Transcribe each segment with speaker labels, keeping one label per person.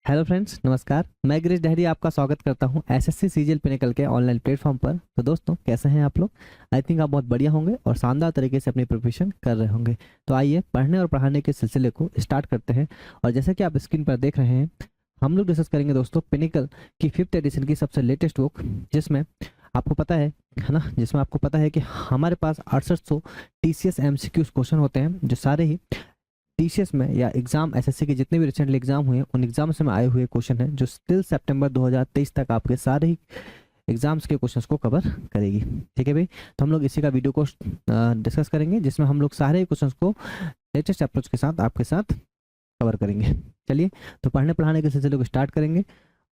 Speaker 1: Hello friends, नमस्कार। मैं गिरीश डहरी आपका स्वागत करता हूं एसएससी सीजीएल पिनेकल के ऑनलाइन प्लेटफॉर्म पर। तो दोस्तों, कैसे हैं आप लोग? आई थिंक आप बहुत बढ़िया होंगे और शानदार तरीके से अपनी प्रिपरेशन कर रहे होंगे। तो आइए पढ़ने और पढ़ाने के सिलसिले को स्टार्ट करते हैं। और जैसा कि आप स्क्रीन पर देख रहे हैं, हम लोग डिस्कस करेंगे दोस्तों पिनेकल की 5th एडिशन की सबसे लेटेस्ट बुक, जिसमें आपको पता है ना, जिसमें आपको पता है कि हमारे पास 6800 टीसीएस एमसीक्यूज क्वेश्चन होते हैं, जो सारे ही टीसीएस में या एग्जाम एसएससी के जितने भी रिसेंटली एग्जाम हुए हैं उन एग्जाम्स में आए हुए क्वेश्चन हैं, जो टिल सितंबर 2023 तक आपके सारे ही एग्जाम्स के क्वेश्चंस को कवर करेगी। ठीक है भाई, तो हम लोग इसी का वीडियो को डिस्कस करेंगे, जिसमें हम लोग सारे क्वेश्चंस को लेटेस्ट अप्रोच के साथ आपके साथ कवर करेंगे। चलिए, तो पढ़ने पढ़ाने के सिलसिले को स्टार्ट करेंगे।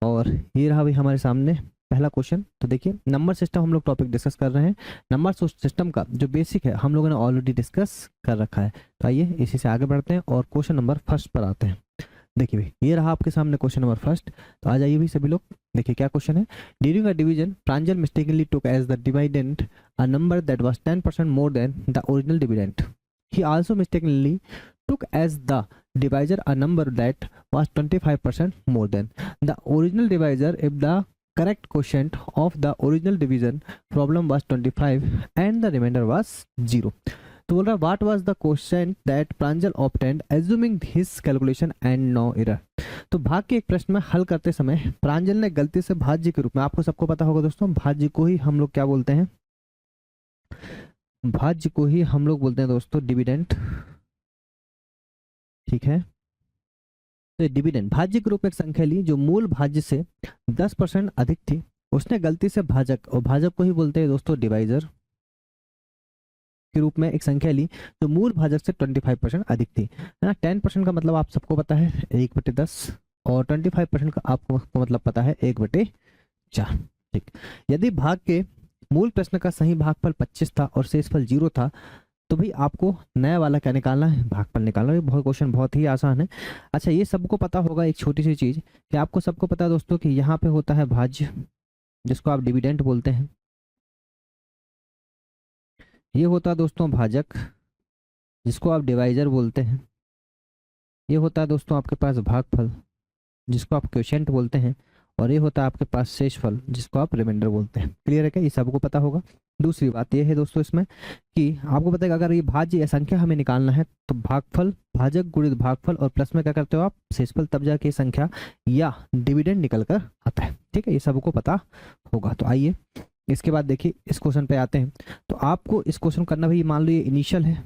Speaker 1: और ये रहा भाई हमारे सामने पहला क्वेश्चन। तो देखिए, नंबर सिस्टम हम लोग टॉपिक डिस्कस कर रहे हैं। नंबर सिस्टम का जो बेसिक है हम लोगों ने ऑलरेडी डिस्कस कर रखा है। तो आइए इसी से आगे बढ़ते हैं और क्वेश्चन नंबर फर्स्ट पर आते हैं। देखिए भाई, ये रहा आपके सामने क्वेश्चन नंबर फर्स्ट। तो आ जाइए भी सभी लोग। देखिए क्या क्वेश्चन है। During a division, Pranjal mistakenly took as the dividend a number that was 10% more than the original dividend. He also mistakenly took as the divisor a number that was 25% more than the original divisor if the correct quotient of the original division problem was 25 and the remainder was 0। तो बोल रहा है what was the quotient that Pranjal obtained assuming his calculation and no error। तो भाग के एक प्रश्न में हल करते समय प्रांजल ने गलती से भाज्य के रूप में, आपको सबको पता होगा दोस्तों, भाज्य को ही हम लोग क्या बोलते हैं, भाज्य को ही हम लोग बोलते हैं दोस्तों डिविडेंड। ठीक है, तो डिविडेंड भाज्य के रूप में एक संख्या ली जो मूल भाज्य से 10% अधिक थी। उसने गलती से भाजक, और भाजक को ही बोलते हैं दोस्तों डिवाइजर, के रूप में एक संख्या ली जो मूल भाजक से 25% अधिक थी, है ना। 10% का मतलब आप सबको पता है 1/10, और 25% का आपको मतलब पता है 1/4। ठीक, यदि भाग के मूल प्रश्न का सही भागफल 25 था और शेषफल 0 था, तो भाई आपको नया वाला क्या निकालना है, भागफल निकालना है। बहुत क्वेश्चन बहुत ही आसान है। अच्छा, ये सबको पता होगा एक छोटी सी चीज कि आपको सबको पता है दोस्तों कि यहाँ पे होता है भाज्य, जिसको आप डिविडेंड बोलते हैं। ये होता है दोस्तों भाजक, जिसको आप डिवाइजर बोलते हैं। ये होता है दोस्तों आपके पास भागफल, जिसको आप क्वोशिएंट बोलते हैं। और ये होता है आपके पास शेषफल, जिसको आप रिमाइंडर बोलते हैं। क्लियर है क्या? ये सबको पता होगा। दूसरी बात ये है दोस्तों इसमें कि आपको पता है कि अगर ये भाज्य या संख्या हमें निकालना है तो भागफल, भाजक गुणित भागफल और प्लस में क्या करते हो आप, शेषफल, तब जाके संख्या या डिविडेंड निकल कर आता है। ठीक है, ये सबको पता होगा। तो आइए इसके बाद देखिए इस क्वेश्चन पे आते हैं। तो आपको इस क्वेश्चन करना भाई, मान लो ये इनिशियल है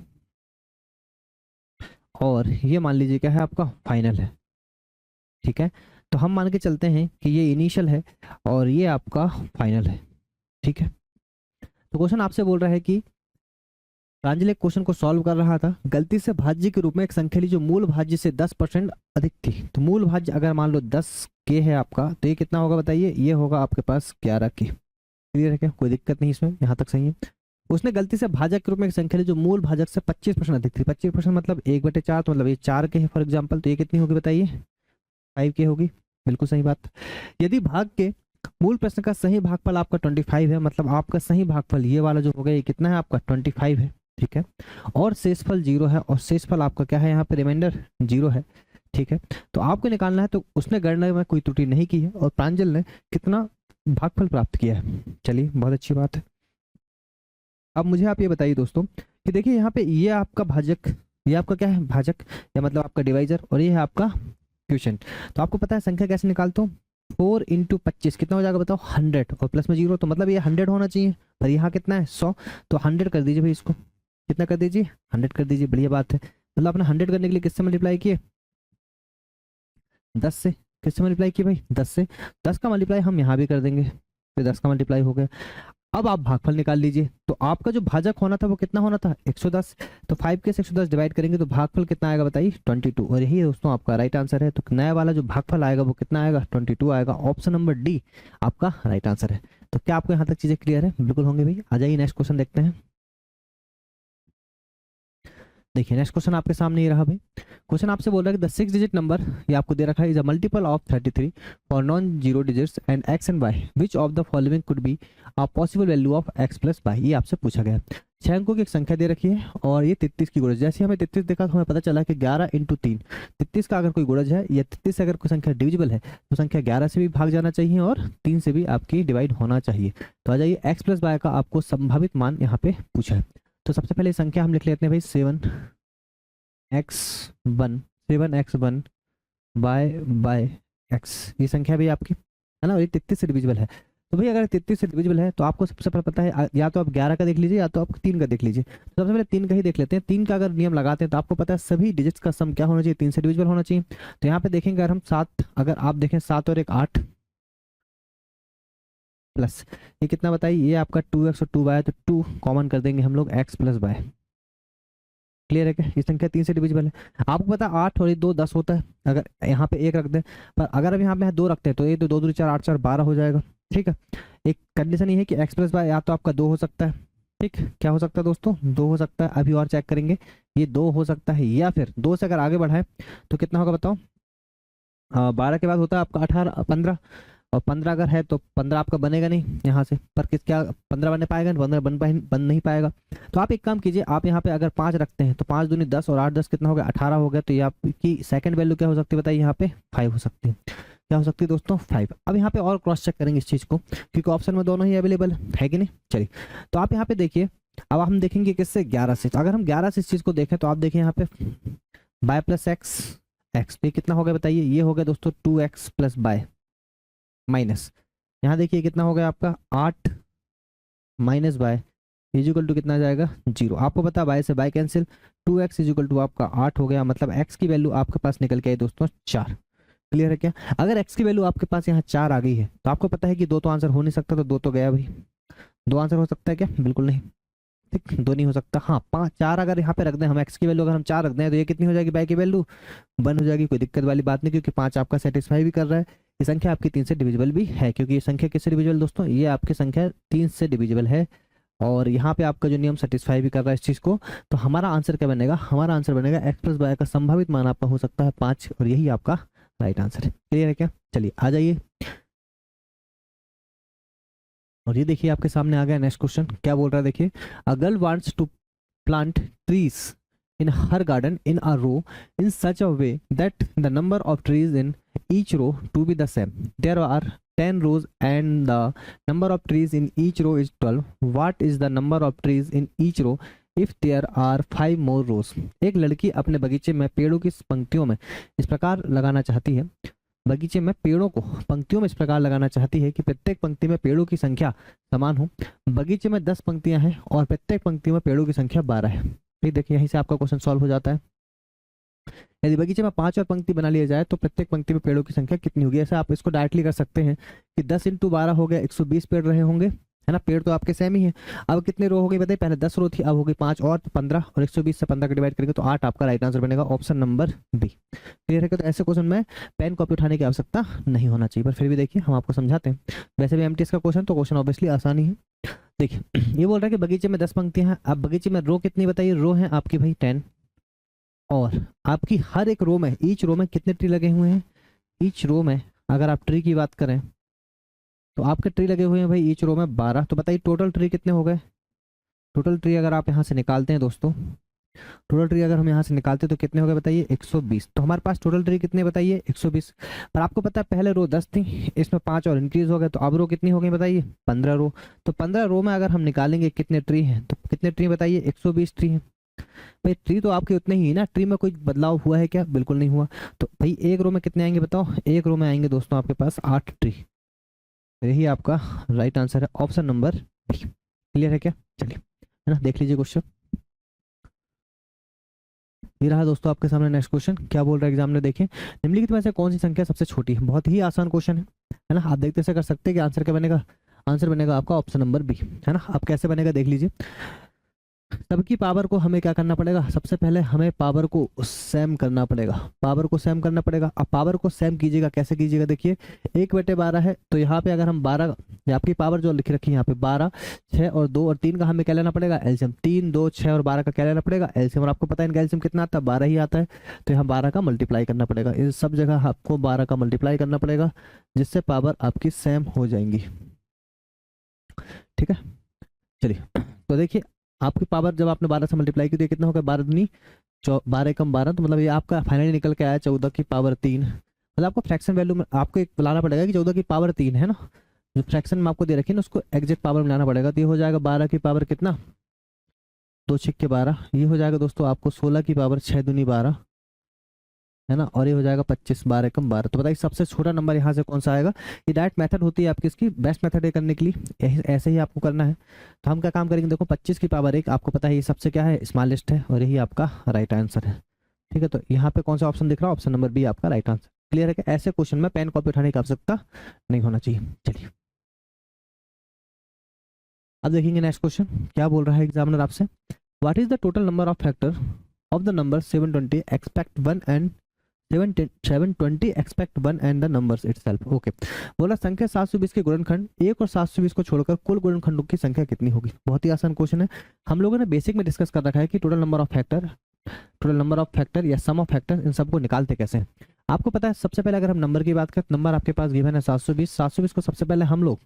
Speaker 1: और ये मान लीजिए क्या है आपका फाइनल है। ठीक है, तो हम मान के चलते हैं कि ये इनिशियल है और ये आपका फाइनल है। ठीक है, तो क्वेश्चन आपसे बोल रहा है कि प्रांजल एक क्वेश्चन को सॉल्व कर रहा था, गलती से भाज्य के रूप में एक संख्या ली जो मूल भाज्य से 10% अधिक थी। तो मूल भाज्य अगर मान लो 10 के है आपका, तो ये कितना होगा बताइए, ये होगा आपके पास 11 के। क्लियर है क्या? कोई दिक्कत नहीं इसमें, यहाँ तक सही है। उसने गलती से भाजक के रूप में एक संख्या ली जो मूल भाजक से 25% अधिक थी। 25% मतलब 1/4, तो मतलब ये 4 के है फॉर एग्जाम्पल। तो ये कितनी होगी बताइए, 5 के होगी। बिल्कुल सही बात। यदि भाग के मूल प्रश्न का सही भागफल आपका 25 है, मतलब आपका सही भागफल ये वाला जो होगा ये कितना है आपका 25 है। ठीक है, और शेषफल 0 है, और शेषफल आपका क्या है यहाँ पे, रिमाइंडर 0 है। ठीक है, तो आपको निकालना है। तो उसने गणना में कोई त्रुटि नहीं की है और प्रांजल ने कितना भागफल प्राप्त किया है। चलिए, बहुत अच्छी बात है। अब मुझे आप ये बताइए दोस्तों कि देखिए यहाँ पे ये आपका भाजक, ये आपका क्या है भाजक, या मतलब आपका डिवाइजर, और ये है आपका क्वोशिएंट। तो आपको पता है संख्या कैसे निकालते हो, 4 × 25 कितना हो जाएगा बताओ, 100, और प्लस में 0, तो मतलब ये 100 होना चाहिए। पर यहाँ कितना है 100, तो 100 कर दीजिए भाई इसको। कितना कर दीजिए, 100 कर दीजिए। बढ़िया बात है। मतलब आपने 100 करने के लिए किससे मल्टीप्लाई किए, 10 से। किससे मल्टीप्लाई किए भाई, 10 से। 10 का मल्टीप्लाई हम यहाँ भी कर देंगे, तो 10 का मल्टीप्लाई हो गया। अब आप भागफल निकाल लीजिए। तो आपका जो भाजक होना था वो कितना होना था, 110। तो 5 के से 110 डिवाइड करेंगे तो भागफल कितना आएगा बताइए, 22। और यही दोस्तों आपका राइट आंसर है। तो नया वाला जो भागफल आएगा वो कितना आएगा, 22 आएगा। ऑप्शन नंबर डी आपका राइट आंसर है। तो क्या आपको यहाँ तक चीजें क्लियर है? बिल्कुल होंगे भाई। आ जाइए नेक्स्ट क्वेश्चन देखते हैं। देखिए नेक्स्ट क्वेश्चन आपके सामने ये रहा भाई। क्वेश्चन आपसे बोल रहा है कि द 6 डिजिट नंबर, ये आपको दे रखा है, is a multiple of 33 for non zero digits and x and y, which of the following could be a possible value of x plus y. ये आपसे पूछा गया है। 6 अंकों की एक संख्या दे रखी है और ये 33 की गुणज। जैसे हमें 33 देखा तो हमें पता चला कि 11 इंटू 3, 33 का अगर कोई गुणज है या 33 से अगर कोई संख्या डिविजिबल है तो संख्या 11 से भी भाग जाना चाहिए और 3 से भी आपकी डिवाइड होना चाहिए। तो आ जाइए, एक्स प्लस वाई का आपको संभावित मान यहाँ पे पूछा है। तो सबसे पहले संख्या हम लिख लेते हैं भाई 7x1, 7x1 बाय एक्स, ये संख्या भी आपकी है ना, ये 33 से डिविजिबल है। तो भाई अगर 33 से डिविजिबल है तो आपको सबसे पहले पता है या तो आप 11 का देख लीजिए या तो आप 3 का देख लीजिए। तो सबसे पहले 3 का ही देख लेते हैं। 3 का अगर नियम लगाते हैं तो आपको पता है सभी डिजिट्स का सम क्या होना चाहिए, 3 से डिविजिबल होना चाहिए। तो यहाँ पे देखेंगे अगर हम 7, अगर आप देखें 7 और 1 8 प्लस ये कितना बताइए, ये आपका 2x और 2y है, तो 2 कॉमन कर देंगे हम लोग, x प्लस वाई। क्लियर है क्या, ये संख्या 3 से डिविजिबल है। आपको पता है 8 और ये 2 10 होता है, अगर यहाँ पे 1 रख दें, पर अगर अब यहाँ पे 2 रखते हैं तो ये तो 2 2 4 8 4 12 हो जाएगा। ठीक है, एक कंडीशन ये है कि x प्लस वाई या तो आपका 2 हो सकता है, ठीक, क्या हो सकता है दोस्तों, 2 हो सकता है। अभी और चेक करेंगे, ये 2 हो सकता है, या फिर 2 से अगर आगे बढ़ाए तो कितना होगा बताओ, 12 के बाद होता है आपका 18 15, और 15 अगर है तो 15 आपका बनेगा नहीं यहाँ से, पर किस क्या 15 बनने पाएगा, 15 बन नहीं पाएगा। तो आप एक काम कीजिए, आप यहाँ पे अगर 5 रखते हैं तो 5 दूनी 10 और 8 10 कितना हो गया, 18 हो गया। तो ये आपकी सेकंड वैल्यू क्या हो सकती है बताइए, यहाँ पे 5 हो सकती है। क्या हो सकती है दोस्तों, 5। अब यहाँ पे और क्रॉस चेक करेंगे इस चीज को, क्योंकि ऑप्शन में दोनों ही अवेलेबल है कि नहीं। चलिए, तो आप यहाँ पे देखिए, अब हम देखेंगे किससे, 11 से। तो अगर हम 11 से इस चीज को देखें तो आप देखिए यहाँ पे बाय प्लस एक्स, एक्स पे कितना हो गया बताइए, ये हो गया दोस्तों 2x प्लस बाय माइनस, यहाँ देखिए कितना हो गया आपका 8 माइनस बाय इजिकल टू कितना जाएगा 0। आपको पता बाय से by cancel, 2x is equal to आपका 8 हो गया, मतलब x की वैल्यू आपके पास निकल के आई दोस्तों 4। क्लियर है क्या, अगर x की वैल्यू आपके पास यहाँ 4 आ गई है तो आपको पता है कि 2 तो आंसर हो नहीं सकता, तो 2 तो गया भाई। 2 आंसर हो सकता है क्या, बिल्कुल नहीं, ठीक, 2 नहीं हो सकता। हाँ 5 4 अगर यहाँ पे रख दें हम, x की वैल्यू अगर हम 4 रख दें तो ये कितनी हो जाएगी, बाय की वैल्यू 1 हो जाएगी। कोई दिक्कत वाली बात नहीं, क्योंकि 5 आपका सेटिस्फाई भी कर रहा है। ये संख्या आपकी 3 से डिविजिबल भी है, क्योंकि ये संख्या किससे डिविजिबल दोस्तों, ये आपकी संख्या 3 से डिविजिबल है, और यहाँ पे आपका जो नियम सेटिस्फाई भी कर रहा है इस चीज को। तो हमारा आंसर क्या बनेगा, हमारा आंसर बनेगा एक्स प्लस वाई का संभावित मान आपका हो सकता है 5, और यही आपका राइट आंसर है। क्लियर है क्या, चलिए आ जाइए, और ये देखिए आपके सामने आ गया नेक्स्ट क्वेश्चन। क्या बोल रहा है देखिए, a girl wants to plant trees in her garden in a row in such a way that the number of trees in each row to be the same. There are 10 rows and the number of trees in each row is 12. What is the number of trees in each row if there are 5 more rows? एक लड़की अपने बगीचे में पेड़ों की पंक्तियों में इस प्रकार लगाना चाहती है, बगीचे में पेड़ों को पंक्तियों में इस प्रकार लगाना चाहती है कि प्रत्येक पंक्ति में पेड़ों की संख्या समान हो। बगीचे में 10 पंक्तियां हैं और प्रत्येक पंक्ति में पेड़ों की संख्या 12 है। ठीक, देखिए यहीं से आपका क्वेश्चन सॉल्व हो जाता है। यदि बगीचे में 5 और पंक्ति बना लिया जाए तो प्रत्येक पंक्ति में पेड़ों की संख्या कितनी होगी। ऐसे आप इसको डायरेक्टली कर सकते हैं कि 10 इंटू 12 हो गया, 120 पेड़ रहे होंगे, है ना, पेड़ तो आपके सेम ही है। अब कितने रो हो गई बताइए, पहले 10 रो थी, अब हो गई 5 और 15, और 120 से 15 का डिवाइड करेंगे तो 8 आपका राइट आंसर बनेगा, ऑप्शन नंबर बी। क्लियर है क्या, तो ऐसे क्वेश्चन में पेन कॉपी उठाने की आवश्यकता नहीं होना चाहिए, पर फिर भी देखिए हम आपको समझाते हैं। वैसे भी एमटीएस का क्वेश्चन तो क्वेश्चन ऑब्वियसली आसानी है। देखिए ये बोल रहा है कि बगीचे में 10 पंक्तियां हैं। अब बगीचे में रो कितनी बताइए, रो है आपकी भाई 10, और आपकी हर एक रो में, ईच रो में कितने ट्री लगे हुए हैं, ईच रो में अगर आप ट्री की बात करें तो आपके ट्री लगे हुए हैं भाई ईच रो में 12। तो बताइए टोटल ट्री कितने हो गए, टोटल ट्री अगर आप यहाँ से निकालते हैं दोस्तों, टोटल ट्री अगर हम यहाँ से निकालते हैं तो कितने हो गए बताइए 120। तो हमारे पास टोटल ट्री कितने बताइए 120। पर आपको पता है पहले रो 10 थी, इसमें 5 और इंक्रीज हो गए, तो अब रो कितनी हो गई बताइए 15 रो। तो 15 रो में अगर हम निकालेंगे कितने ट्री हैं, तो कितने ट्री बताइए 120 ट्री हैं। भाई ट्री तो आपके उतने ही है ना, ट्री में कोई बदलाव हुआ है क्या, बिल्कुल नहीं हुआ। तो भाई एक रो में कितने आएंगे बताओ, एक रो में आएंगे दोस्तों आपके पास 8 ट्री। यही आपका राइट आंसर है, ऑप्शन नंबर बी। क्लियर है क्या, चलिए है ना, देख लीजिए क्वेश्चन। ये रहा दोस्तों आपके सामने नेक्स्ट क्वेश्चन। क्या बोल रहा है एग्जाम ने, देखिए निम्नलिखित में से कौन सी संख्या सबसे छोटी है। बहुत ही आसान क्वेश्चन है ना, आप देखते से कर सकते हैं कि आंसर क्या बनेगा, आंसर बनेगा आपका ऑप्शन नंबर बी, है ना। आप कैसे बनेगा देख लीजिए, सबकी पावर को हमें क्या करना पड़ेगा, सबसे पहले हमें पावर को सेम करना पड़ेगा, पावर को सेम करना पड़ेगा। अब पावर को सेम कीजिएगा, कैसे कीजिएगा देखिए, 1/12 है तो यहाँ पे अगर हम 12, आपकी पावर जो लिखी रखी है यहाँ पे 12, 6 और 2 और 3 का हमें क्या लेना पड़ेगा एलसीएम, 3 2 6 और 12 का क्या लेना पड़ेगा एलसीएम, और आपको पता है इनका एलसीएम कितना आता है 12 ही आता है। तो यहाँ 12 का मल्टीप्लाई करना पड़ेगा, इस सब जगह आपको 12 का मल्टीप्लाई करना पड़ेगा, जिससे पावर आपकी सेम हो जाएंगी। ठीक है, चलिए तो देखिए आपकी पावर जब आपने 12 से मल्टीप्लाई की तो ये कितना होगा, 12 दूनी 12 एकम 12, तो मतलब ये आपका फाइनली निकल के आया 14 की पावर 3। मतलब आपको फ्रैक्शन वैल्यू में आपको एक बुलाना पड़ेगा कि 14 की पावर 3 है ना, जो फ्रैक्शन में आपको दे रखी है ना उसको एग्जैक्ट पावर में लाना पड़ेगा। तो ये हो जाएगा 12 की पावर कितना, 2 छिक्के 12, ये हो जाएगा दोस्तों आपको 16 की पावर 6 दूनी 12, है ना, और ये हो जाएगा 25, 12 कम 12। तो बताइए सबसे छोटा नंबर यहाँ से कौन सा आएगा। ये डायरेक्ट मेथड होती है आपकी, इसकी बेस्ट मेथड है करने के लिए, ऐसे ही आपको करना है। तो हम क्या काम करेंगे, देखो 25 की पावर 1 आपको पता है ये सबसे क्या है, स्मॉलेस्ट है, और यही आपका राइट आंसर है। ठीक है, तो यहाँ पे कौन सा ऑप्शन दिख रहा है, ऑप्शन नंबर बी आपका राइट आंसर। क्लियर है कि ऐसे क्वेश्चन में पेन कॉपी उठाने की आवश्यकता नहीं होना चाहिए। चलिए अब देखेंगे नेक्स्ट क्वेश्चन क्या बोल रहा है एग्जामिनर आपसे। What is the total number of factor of the number 720 expect 1 and 720 expect 1 and the numbers itself. Okay, बोला संख्या 720 के गुणनखंड 1 और 720 को छोड़कर कुल गुणनखंडों की संख्या कितनी होगी। बहुत ही आसान क्वेश्चन है, हम लोगों ने बेसिक में डिस्कस कर रखा है कि टोटल नंबर ऑफ फैक्टर या सम ऑफ फैक्टर इन सबको निकालते कैसे हैं। आपको पता है सबसे पहले अगर हम नंबर की बात करें, नंबर आपके पास गिवन है 720 को सबसे पहले हम लोग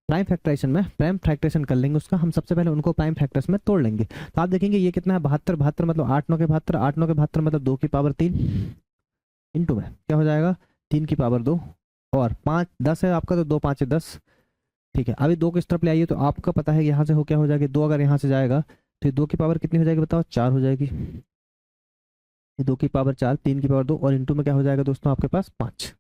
Speaker 1: प्राइम फैक्टराइजेशन कर लेंगे उसका, हम सबसे पहले उनको प्राइम फैक्टर्स में तोड़ लेंगे। तो आप देखेंगे ये कितना है 72 मतलब 8 9 के 72, 8 9 के 72 मतलब 2 की पावर 3 इंटू में क्या हो जाएगा 3 की पावर 2, और 5 10 है आपका, तो 2 5 10। ठीक है, अभी 2 को इस तरफ ले आइए, तो आपका पता है यहाँ से हो क्या हो जाएगा 2, अगर यहाँ से जाएगा तो 2 की पावर कितनी हो जाएगी बताओ, 4 हो जाएगी। 2 की पावर 4, 3 की पावर 2, और इंटू में क्या हो जाएगा दोस्तों आपके पास 5।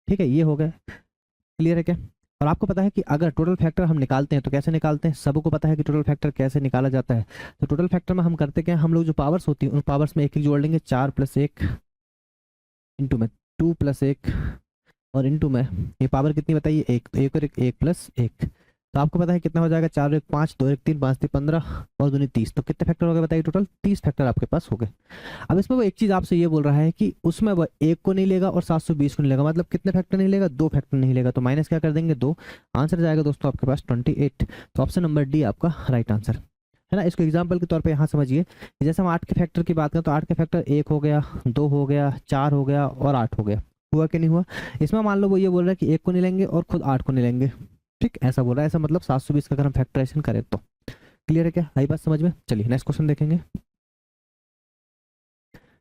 Speaker 1: ठीक है, ये हो गया। क्लियर है क्या। और आपको पता है कि अगर टोटल फैक्टर हम निकालते हैं तो कैसे निकालते हैं, सबको पता है कि टोटल फैक्टर कैसे निकाला जाता है। तो टोटल फैक्टर में हम करते क्या, हम लोग जो पावर्स होती है उन पावर्स में एक एक जोड़ लेंगे, 4 + 1 इंटू में 2 + 1, और इंटू में ये पावर कितनी बताइए 1, तो 1 और 1 + 1, तो आपको पता है कितना हो जाएगा 4 1 5, 2 1 3, 5 3 15, और 2 30। तो कितने फैक्टर हो गए बताइए, टोटल 30 फैक्टर आपके पास हो गए। अब इसमें वो एक चीज आपसे ये बोल रहा है कि उसमें वो 1 को नहीं लेगा और 720 को नहीं लेगा, मतलब कितने फैक्टर नहीं लेगा, 2 फैक्टर नहीं लेगा, तो माइनस क्या कर देंगे 2, आंसर जाएगा दोस्तों आपके पास 28। तो ऑप्शन नंबर डी आपका राइट आंसर है ना। इसको एग्जाम्पल के तौर पे यहाँ समझिए, जैसे हम 8 के फैक्टर की बात करें तो 8 के फैक्टर 1 हो गया, 2 हो गया, 4 हो गया और 8 हो गया। हुआ कि नहीं हुआ। इसमें मान लो वो ये बोल रहा है कि 1 को नहीं लेंगे और खुद 8 को नहीं लेंगे, ठीक ऐसा बोल रहा है, ऐसा मतलब 720 का अगर हम फैक्टराइजेशन करें तो। क्लियर है क्या, आई बात समझ में। चलिए नेक्स्ट क्वेश्चन देखेंगे।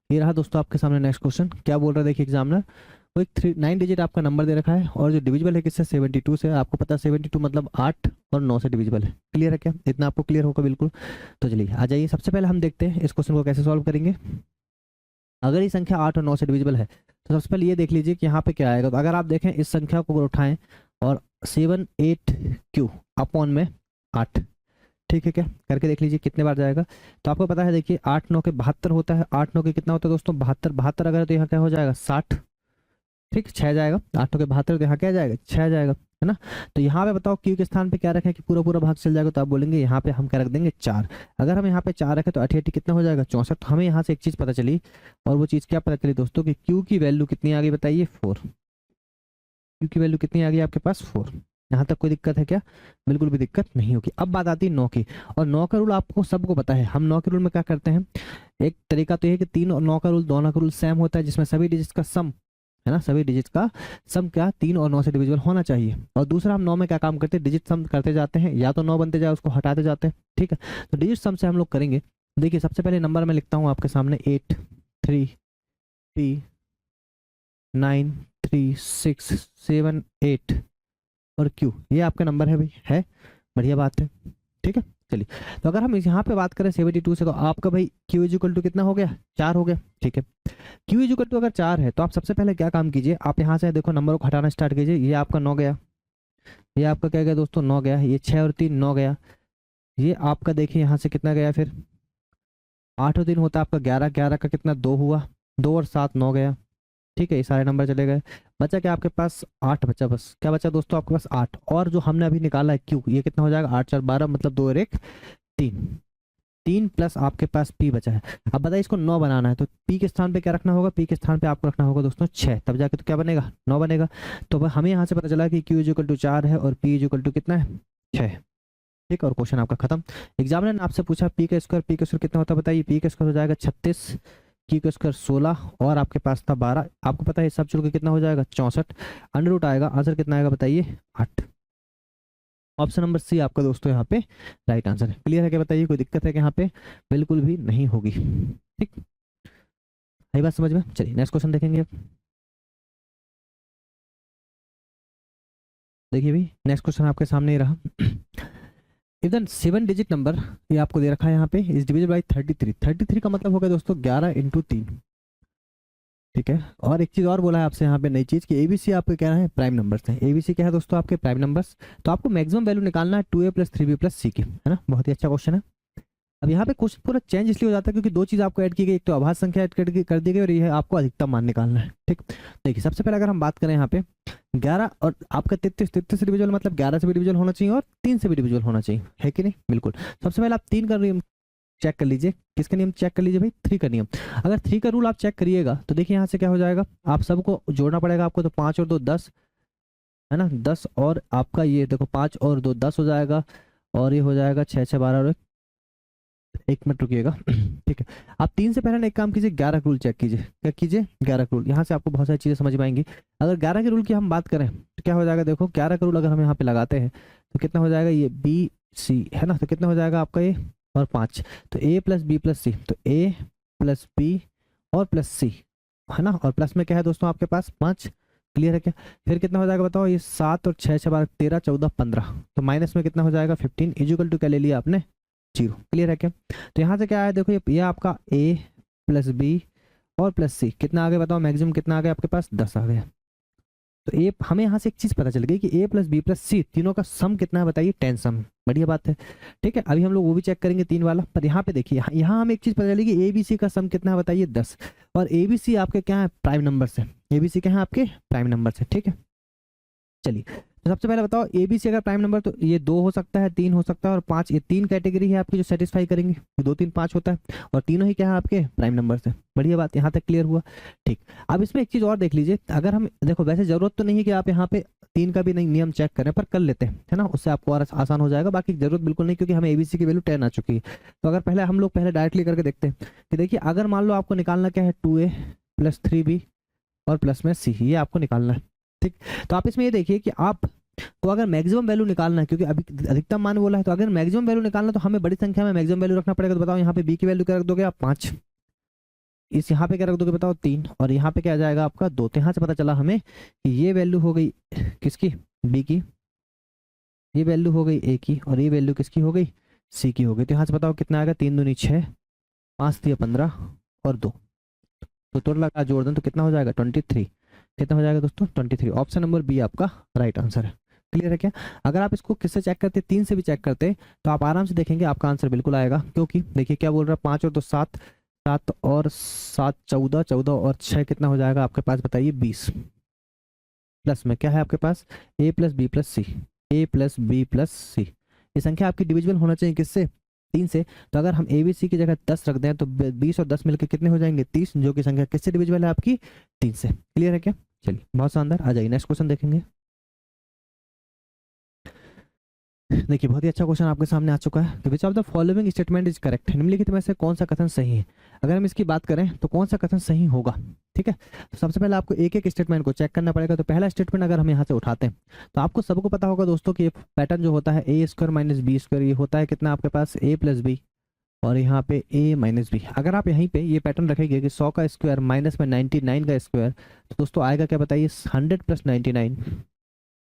Speaker 1: ये रहा दोस्तों आपके सामने नेक्स्ट क्वेश्चन, क्या बोल रहा है देखिए एग्जामिनर। वो एक 9 डिजिट आपका नंबर दे रखा है और जो डिविजिबल है किससे 72 से, आपको पता है 72 मतलब 8 और 9 से डिविजिबल है। क्लियर है क्या, इतना आपको क्लियर होगा बिल्कुल। तो चलिए आ जाइए, सबसे पहले हम देखते हैं इस क्वेश्चन को कैसे सॉल्व करेंगे। अगर ये संख्या 8 और 9 से डिविजिबल है तो सबसे पहले ये देख लीजिए कि यहाँ पे क्या आएगा। तो अगर आप देखें इस संख्या को उठाएं और 7 8 क्यू अपॉन में 8, ठीक है क्या, करके देख लीजिए कितने बार जाएगा। तो आपको पता है देखिए 8 9 के 72 होता है, 8 9 के कितना होता है दोस्तों 72, 72 अगर तो यहाँ क्या हो जाएगा 60, ठीक 6 जाएगा, 8 9 के 72 तो यहाँ क्या जाएगा 6 जाएगा, है ना। तो यहाँ पे बताओ क्यू के स्थान पे क्या रखें कि पूरा पूरा भाग चल जाएगा, तो आप बोलेंगे यहाँ पे हम क्या रख देंगे 4। अगर हम यहाँ पे 4 रखें तो 88 कितना हो जाएगा 64। तो हमें यहाँ से एक चीज पता चली, और वो चीज क्या पता चली दोस्तों कि क्यू की वैल्यू कितनी आ गई बताइए 4। क्यू की वैल्यू कितनी आ गई आपके पास 4। यहाँ तक कोई दिक्कत है क्या, बिल्कुल भी दिक्कत नहीं होगी। अब बात आती है 9 की, और 9 का रूल आपको सबको पता है। हम 9 के रूल में क्या करते हैं, एक तरीका तो ये है कि 3 और 9 का रूल दोनों का रूल सेम होता है, जिसमें सभी डिजिट्स का सम है ना, सभी डिजिट्स का सम क्या 3 और 9 से डिविजिबल होना चाहिए। और दूसरा हम 9 में क्या काम करते हैं, डिजिट सम करते जाते हैं, या तो 9 बनते जाए उसको हटाते जाते हैं, ठीक है। तो डिजिट सम से हम लोग करेंगे। देखिए सबसे पहले नंबर मैं लिखता हूँ आपके सामने 8 3 3 9 3 6 7 8 और क्यू, ये आपका नंबर है भाई, है बढ़िया बात है, ठीक है। चलिए तो अगर हम यहाँ पे बात करें 72 से, तो आपका भाई क्यू इक्वल टू कितना हो गया 4 हो गया, ठीक है। क्यू इक्वल टू अगर 4 है तो आप सबसे पहले क्या काम कीजिए, आप यहाँ से देखो नंबर को हटाना स्टार्ट कीजिए। ये आपका 9 गया, ये आपका क्या गया दोस्तों 9 गया, ये 6 और 3 9 गया, ये आपका देखिए यहाँ से कितना गया, फिर 8 और 3 होता है आपका 11, 11 का कितना 2 हुआ, 2 और 7 9 गया, ठीक है। ये सारे नंबर चले गए, बचा क्या आपके पास 8 बचा, बस क्या बचा दोस्तों आपके पास 8। और जो हमने अभी निकाला है क्यू, ये कितना हो जाएगा 8 4 12 मतलब 2 और 1 3, 3 प्लस आपके पास पी बचा है। अब बताइए इसको 9 बनाना है, तो पी के स्थान पे क्या रखना होगा, पी के स्थान पे आपको रखना होगा दोस्तों 6, तब जाके तो क्या बनेगा 9 बनेगा। तो हमें यहाँ से पता चला कि क्यू इक्वल टू 4 है और पी इक्वल टू कितना है 6, ठीक। और क्वेश्चन आपका खत्म। एग्जामिनर ने आपसे पूछा पी का स्क्वायर कितना होता है बताइए, पी का स्क्वायर हो जाएगा 36, क्यू का स्क्वायर 16 और आपके पास था 12, आपको पता है सब चुल के कितना हो जाएगा 64, अंडर रूट आएगा, आंसर कितना आएगा बताइए 8। ऑप्शन नंबर सी आपका दोस्तों यहाँ पे राइट आंसर है। क्लियर है क्या बताइए, कोई दिक्कत है कि यहाँ पे? बिल्कुल भी नहीं होगी। ठीक, आई बात समझ में? चलिए नेक्स्ट क्वेश्चन देखेंगे। देखिए भाई नेक्स्ट क्वेश्चन आपके सामने ही रहा। इफ द 7 डिजिट नंबर, ये आपको दे रखा है यहाँ पे, इज डिविजिबल बाई 33। 33 का मतलब होगा दोस्तों 11 × 3। ठीक है, और एक चीज और बोला है आपसे यहाँ पे नई चीज कि एबीसी आपके क्या है, प्राइम नंबर्स है। एबीसी क्या है दोस्तों, आपके प्राइम नंबर्स। तो आपको मैक्सिमम वैल्यू निकालना है 2a + 3b + c की, है ना। बहुत ही अच्छा क्वेश्चन है। अब यहाँ पे क्वेश्चन पूरा चेंज इसलिए हो जाता है क्योंकि दो चीज आपको ऐड की गई, एक तो आभास संख्या ऐड कर दी गई और ये है आपको अधिकतम मान निकालना है। ठीक, देखिए सबसे पहले अगर हम बात करें यहाँ पे 11 और आपका 33 से डिविजिबल मतलब 11 से भी डिविजिबल होना चाहिए और 3 से भी डिविजिबल होना चाहिए, है कि नहीं? बिल्कुल। सबसे पहले आप 3 का नियम चेक कर लीजिए। किसका नियम चेक कर लीजिए भाई? 3 का नियम। अगर 3 का रूल आप चेक करिएगा तो देखिए यहाँ से क्या हो जाएगा, आप सबको जोड़ना पड़ेगा आपको। तो 5 और 2 10, है ना, 10 और आपका ये देखो 5 और 2 10 हो जाएगा, और ये हो जाएगा 6 6 12 और 1 मिनट रुकिएगा। ठीक है, आप 3 से पहले ना एक काम कीजिए, 11 का रूल चेक कीजिए। क्या कीजिए? 11 का रूल। यहाँ से आपको बहुत सारी चीजें समझ में आएंगी। अगर 11 के रूल की हम बात करें तो क्या हो जाएगा, देखो 11 का रूल अगर हम यहाँ पे लगाते हैं तो कितना हो जाएगा, ये बी सी है ना, तो कितना हो जाएगा आपका ये और 5, तो a + b + c, तो a + b और +c, है ना, और प्लस में क्या है दोस्तों आपके पास 5। क्लियर है क्या? फिर कितना हो जाएगा बताओ, ये 7 और 6 6 12 13 14 15, तो माइनस में कितना हो जाएगा 15, इक्वल टू क्या ले लिया आपने, 0। क्लियर है क्या? तो यहाँ से क्या है देखो, ये आपका a + b और +c कितना आ गया बताओ, मैक्सिमम कितना आ गया आपके पास, 10 आ गया। तो ए हमें यहाँ से एक चीज पता चल गई कि a + b + c तीनों का सम कितना है बताइए, 10 सम। बढ़िया बात है। ठीक है, अभी हम लोग वो भी चेक करेंगे 3 वाला, पर यहाँ पे देखिए, यहाँ हमें एक चीज पता चली कि ए बी सी का सम कितना है बताइए, 10। और ए बी सी आपके क्या है, प्राइम नंबर से। ए बी सी क्या है आपके, प्राइम नंबर से। ठीक है, चलिए तो सबसे पहले बताओ ए बी सी अगर प्राइम नंबर तो ये 2 हो सकता है, 3 हो सकता है और 5, ये 3 कैटेगरी है आपकी जो सेटिस्फाई करेंगे। 2 3 5 होता है और तीनों ही क्या है आपके प्राइम नंबर से। बढ़िया बात, यहाँ तक क्लियर हुआ। ठीक, अब इसमें एक चीज और देख लीजिए, अगर हम देखो वैसे जरूरत तो नहीं है कि आप यहाँ पे 3 का भी नहीं नियम चेक करें, पर कर लेते हैं, है ना, उससे आपको और आसान हो जाएगा। बाकी जरूरत बिल्कुल नहीं, क्योंकि हमें एबीसी की वैल्यू 10 आ चुकी है। तो अगर पहले हम लोग डायरेक्टली करके देखते हैं कि देखिए, अगर मान लो आपको निकालना क्या है, 2a + 3b और प्लस में c, ये आपको निकालना है। ठीक, तो आप इसमें ये देखिए कि आप तो अगर मैक्सिमम वैल्यू निकालना है, क्योंकि अभी अधिकतम मान बोला है, तो अगर मैक्सिमम वैल्यू निकालना है तो हमें बड़ी संख्या में मैक्सिमम वैल्यू रखना पड़ेगा। तो बताओ यहाँ पे बी की वैल्यू क्या रख दोगे आप, 5। इस यहाँ पे क्या रख दोगे बताओ, 3, और यहाँ पे क्या आ जाएगा आपका 2। तो यहाँ से पता चला हमें कि ये वैल्यू हो गई किसकी, बी की, ये वैल्यू हो गई ए की, और ये वैल्यू किसकी हो गई, सी की हो गई। तो यहाँ से बताओ कितना आएगा, 3 दूनी 6, 5 दिया 15 और 2, तो टोटल लगा जोड़ दें तो कितना हो जाएगा 23। कितना हो जाएगा दोस्तों, 23। ऑप्शन नंबर बी आपका राइट आंसर है। क्लियर है क्या? अगर आप इसको किससे चेक करते, 3 से भी चेक करते तो आप आराम से देखेंगे आपका आंसर बिल्कुल आएगा। क्योंकि देखिए क्या बोल रहा है, 5 और 2 7, 7 और 7 14, 14 और 6 कितना हो जाएगा आपके पास बताइए, 20। प्लस में क्या है आपके पास, a + b + c, a + b + c। ये संख्या आपकी डिविजिबल होना चाहिए किससे, 3 से। तो अगर हम ए बी सी की जगह 10 रख दें तो 20 और 10 मिलकर कितने हो जाएंगे, 30, जो कि संख्या किससे डिविजिबल है आपकी, 3 से। क्लियर है क्या? चलिए बहुत शानदार, आ जाइए नेक्स्ट क्वेश्चन देखेंगे। देखिए बहुत ही अच्छा क्वेश्चन आपके सामने आ चुका है। विच of the following statement is correct, निम्नलिखित में से कौन सा कथन सही है। अगर हम इसकी बात करें तो कौन सा कथन सही होगा। ठीक है, तो सबसे पहले आपको एक एक स्टेटमेंट को चेक करना पड़ेगा। तो पहला स्टेटमेंट अगर हम यहाँ से उठाते हैं तो आपको सबको पता होगा दोस्तों कि पैटर्न जो होता है a² - b², ये होता है कितना आपके पास, a + b और यहाँ पे a - b। अगर आप यहीं पे ये पैटर्न रखेंगे कि 100 का स्क्वायर माइनस में 99 का स्क्वायर, तो दोस्तों आएगा क्या बताइए, 100 + 99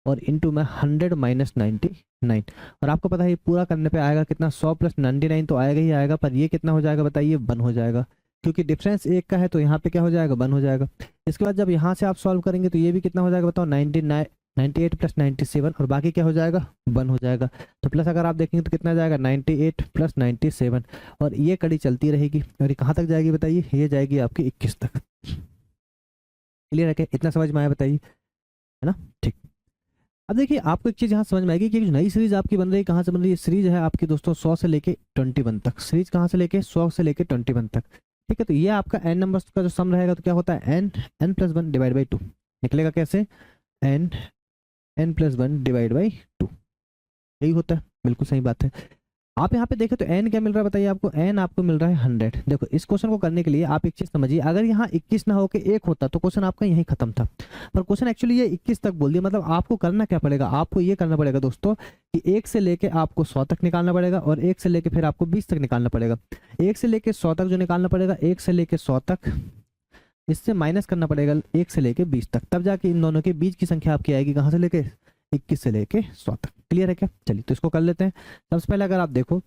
Speaker 1: और इंटू में 100 - 99। और आपको पता है ये पूरा करने पे आएगा कितना, 100 + 99 तो आएगा ही आएगा, पर ये कितना हो जाएगा बताइए, 1 हो जाएगा। क्योंकि डिफरेंस 1 का है तो यहाँ पे क्या हो जाएगा, 1 हो जाएगा। इसके बाद जब यहाँ से आप सॉल्व करेंगे तो ये भी कितना हो जाएगा बताओ, 98 + 97 और बाकी क्या हो जाएगा, 1 हो जाएगा। तो प्लस अगर आप देखेंगे तो कितना जाएगा, 98 + 97 और ये कड़ी चलती रहेगी। और ये कहाँ तक जाएगी बताइए, ये जाएगी आपकी 21 तक। क्लियर है क्या, इतना समझ में आया बताइए, है ना। ठीक, अब देखिए आपको एक चीज यहाँ समझ में आएगी कि जो नई सीरीज आपकी बन रही है, कहाँ से बन रही है, सीरीज है आपकी दोस्तों 100 से लेके 21 तक। सीरीज कहाँ से लेके, 100 से लेके 21 तक। ठीक है, तो ये आपका n नंबर्स का जो सम रहेगा तो क्या होता है, n + 1 / 2 निकलेगा कैसे, n + 1 / 2, यही होता है। बिल्कुल सही बात है। आप यहाँ पे देखें तो n क्या मिल रहा है बताइए आपको, n आपको मिल रहा है 100। देखो इस क्वेश्चन को करने के लिए आप एक चीज समझिए, अगर यहाँ 21 ना होके 1 होता तो क्वेश्चन आपका यहीं खत्म था, पर क्वेश्चन एक्चुअली ये 21 तक बोल दिया। मतलब आपको करना क्या पड़ेगा, आपको ये करना पड़ेगा दोस्तों कि 1 से लेके आपको 100 तक निकालना पड़ेगा और 1 से लेके फिर आपको 20 तक निकालना पड़ेगा। 1 से लेके 100 तक जो निकालना पड़ेगा, 1 से लेके 100 तक, इससे माइनस करना पड़ेगा 1 से लेके 20 तक, तब जाके इन दोनों के बीच की संख्या आपकी आएगी कहाँ से लेके, 21 से लेके 100 तक। क्लियर है क्या? चलिए तो इसको कर लेते हैं। सबसे पहले अगर आप देखो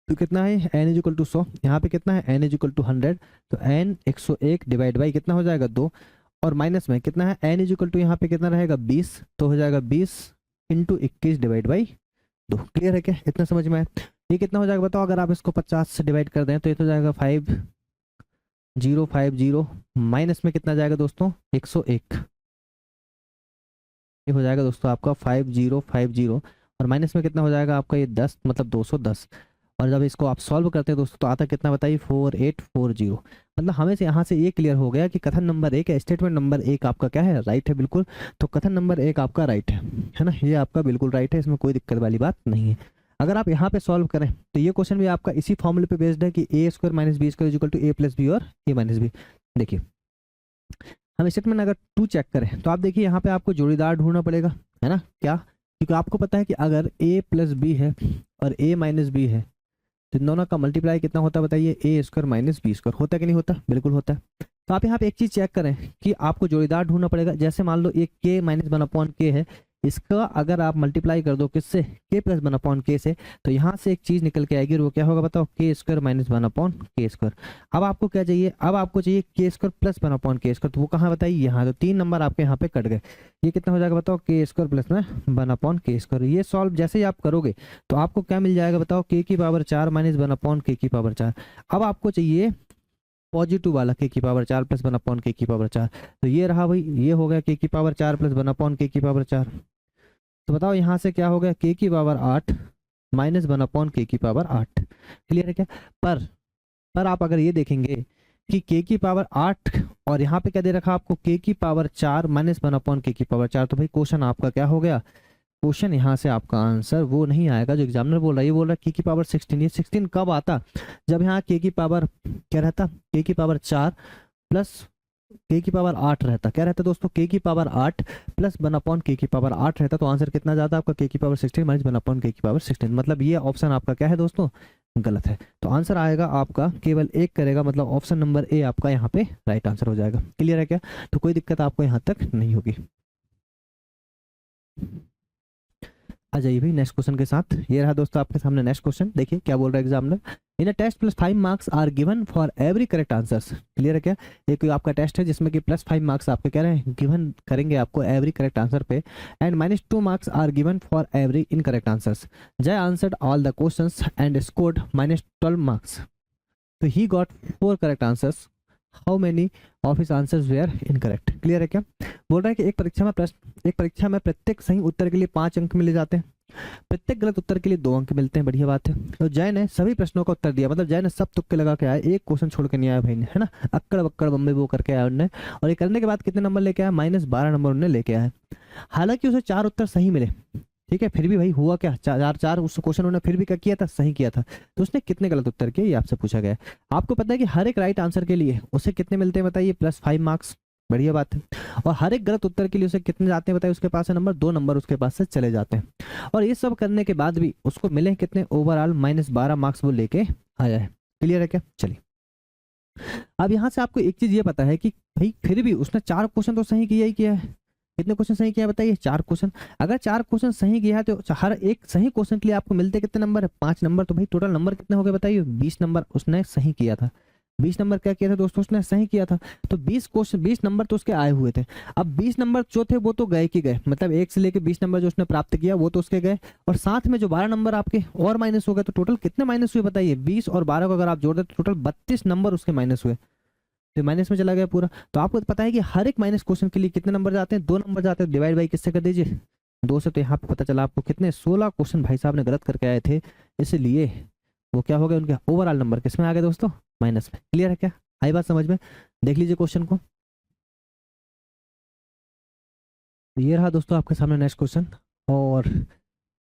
Speaker 1: तो कितना है, n इज इक्वल टू 100, यहाँ पे कितना है n इज इक्वल टू 100, तो n 101 डिवाइड बाई कितना हो जाएगा 2, और माइनस में कितना है n इज इक्वल टू यहाँ पे कितना रहेगा 20, तो हो जाएगा 20 इंटू 21 डिवाइड बाई 2। क्लियर है क्या? इतना समझ में आया? ये कितना हो जाएगा बताओ, अगर आप इसको 50 से डिवाइड कर दें तो ये तो जाएगा 5050, माइनस में कितना जाएगा दोस्तों 101, ये हो जाएगा दोस्तों आपका 5050, और माइनस में कितना हो जाएगा आपका ये 10, मतलब 210। और जब इसको आप सॉल्व करते हैं दोस्तों तो आता कितना बताइए 4840। मतलब हमें से यहाँ से ये क्लियर हो गया कि कथन नंबर 1 है, स्टेटमेंट नंबर 1 आपका क्या है, राइट है बिल्कुल। तो कथन नंबर 1 आपका राइट है ना, ये आपका बिल्कुल राइट है, इसमें कोई दिक्कत वाली बात नहीं है। अगर आप यहाँ पे सॉल्व करें तो ये क्वेश्चन भी आपका इसी फॉर्मूले पे बेस्ड है कि a square minus b square equal to a plus b और ए माइनस बी। देखिए हम स्टेटमेंट अगर 2 चेक करें तो आप देखिए यहाँ पे आपको जोड़ीदार ढूंढना पड़ेगा, है ना, क्या, क्योंकि आपको पता है कि अगर a प्लस बी है और a माइनस बी है तो इन दोनों का मल्टीप्लाई कितना होता है बताइए, ए स्क्वायर माइनस बी स्क्वायर। होता है कि नहीं होता? बिल्कुल होता है। तो आप यहाँ पे एक चीज चेक करें कि आपको जोड़ीदार ढूंढना पड़ेगा। जैसे मान लो एक के माइनस 1/k है, इसका अगर आप मल्टीप्लाई कर दो किससे, के प्लस 1/k से, तो यहाँ से एक चीज निकल के आएगी और वो क्या होगा बताओ, के स्क्वायर माइनस 1/k स्क्वायर। अब आपको क्या चाहिए, अब आपको चाहिए के स्क्वायर प्लस 1/k स्क्वायर, तो वो कहाँ बताइए यहाँ, तो 3 नंबर आपके यहाँ पे कट गए। ये कितना हो जाएगा बताओ, के स्क्वायर प्लस में 1/k स्क्वायर। ये सॉल्व जैसे ही आप करोगे तो आपको क्या मिल जाएगा बताओ, के की पावर 4 माइनस 1/k की पावर 4। अब आपको चाहिए पॉजिटिव वाला के की पावर 4 प्लस 1/k की पावर 4, तो ये रहा भाई, ये हो गया के की पावर 4 प्लस 1/k की पावर 4। तो बताओ यहाँ से क्या हो गया, के की पावर 8 माइनस 1/k की पावर 8। क्लियर है क्या? पर आप अगर ये देखेंगे कि के की पावर 8 और यहाँ पे क्या दे रखा आपको, के की पावर 4 माइनस 1/k की पावर 4, तो भाई क्वेश्चन आपका क्या हो गया, क्वेश्चन यहाँ से आपका आंसर वो नहीं आएगा जो एग्जामिनर बोल रहा है। ये बोल रहा है के की पावर 16, ये 16 कब आता, जब यहाँ के की पावर क्या रहता, के की पावर 4 प्लस के की पावर 8 रहता। क्या रहता दोस्तों, के की पावर 8 प्लस 1/k की पावर 8 रहता, तो आंसर कितना जाता आपका, के की पावर 16 माइनस 1/k की पावर 16। मतलब ये ऑप्शन आपका क्या है दोस्तों, गलत है। तो आंसर आएगा आपका केवल एक करेगा, मतलब ऑप्शन नंबर ए आपका यहाँ पे राइट आंसर हो जाएगा। क्लियर है क्या? तो कोई दिक्कत आपको यहाँ तक नहीं होगी। आ जाइए भाई नेक्स्ट क्वेश्चन के साथ। ये रहा दोस्तों आपके सामने नेक्स्ट क्वेश्चन। देखिए क्या बोल रहा है examiner, in a test plus 5 marks are given for every correct answers. Clear है क्या? ये कोई आपका टेस्ट है जिसमें कि प्लस 5 मार्क्स आपके कह रहे हैं गिवन करेंगे आपको एवरी करेक्ट आंसर पे, and -2 marks are given for every incorrect answers. Jay answered all the questions and scored -12 marks, तो he got 4 correct answers, how many of his answers were incorrect. Clear है क्या? बोल रहा है कि एक परीक्षा में प्रत्येक सही उत्तर के लिए 5 अंक मिले जाते हैं, प्रत्येक गलत उत्तर के लिए 2 अंक मिलते हैं। बढ़िया बात है। तो जय ने सभी प्रश्नों का उत्तर दिया, मतलब जय ने सब तुक्के लगा के आया, एक क्वेश्चन छोड़ के नहीं आया भाई ने, है ना, अक्कड़ बक्कड़ बम्बे वो करके आया उन्होंने। और ये करने के बाद कितने नंबर लेके आया, -12 नंबर उन्होंने लेके आया। हालांकि उसे 4 उत्तर सही मिले, ठीक है, फिर भी भाई हुआ क्या, चार उस क्वेश्चन उन्होंने फिर भी क्या किया था, सही किया था। तो उसने कितने गलत उत्तर किए ये आपसे पूछा गया है। आपको पता है कि हर एक राइट आंसर के लिए उसे कितने मिलते हैं बताइए, +5 मार्क्स। बढ़िया बात है। और हर एक गलत उत्तर के लिए उसे कितने जाते हैं बताइए, उसके पास है नंबर 2 नंबर उसके पास से चले जाते हैं। और ये सब करने के बाद भी उसको मिले कितने, ओवरऑल -12 मार्क्स वो लेके आया है। क्लियर है क्या? चलिए अब यहाँ से आपको एक चीज ये पता है कि भाई फिर भी उसने 4 क्वेश्चन तो सही किया ही किया है। कितने क्वेश्चन सही किया बताइए, 4 क्वेश्चन। अगर 4 क्वेश्चन सही किया है तो हर एक सही क्वेश्चन के लिए आपको मिलते कितने नंबर है, 5 नंबर। तो भाई टोटल नंबर कितने हो गए बताइए, 20 नंबर उसने सही किया था। 20 नंबर क्या किया था दोस्तों, उसने सही किया था। तो 20 क्वेश्चन 20 नंबर तो उसके आए हुए थे। अब 20 नंबर जो थे वो तो गए कि गए, मतलब 1 से लेके 20 नंबर जो उसने प्राप्त किया वो तो उसके गए, और साथ में जो 12 नंबर आपके और माइनस हो गए, तो टोटल कितने माइनस हुए बताइए, 20 और 12 को अगर आप जोड़ दे तो टोटल 32 नंबर उसके माइनस हुए, तो माइनस में चला गया पूरा। तो आपको पता है कि हर एक माइनस क्वेश्चन के लिए कितने नंबर जाते हैं, 2 नंबर जाते हैं। डिवाइड बाई किससे कर दीजिए, 2 से। तो यहाँ पे पता चला आपको कितने, 16 क्वेश्चन भाई साहब ने गलत करके आए थे, इसलिए वो क्या हो गया, उनके ओवरऑल नंबर किसमें आ गए दोस्तों, माइनस में। क्लियर है क्या? आई बात समझ में? देख लीजिए क्वेश्चन को। तो ये रहा दोस्तों आपके सामने नेक्स्ट क्वेश्चन, और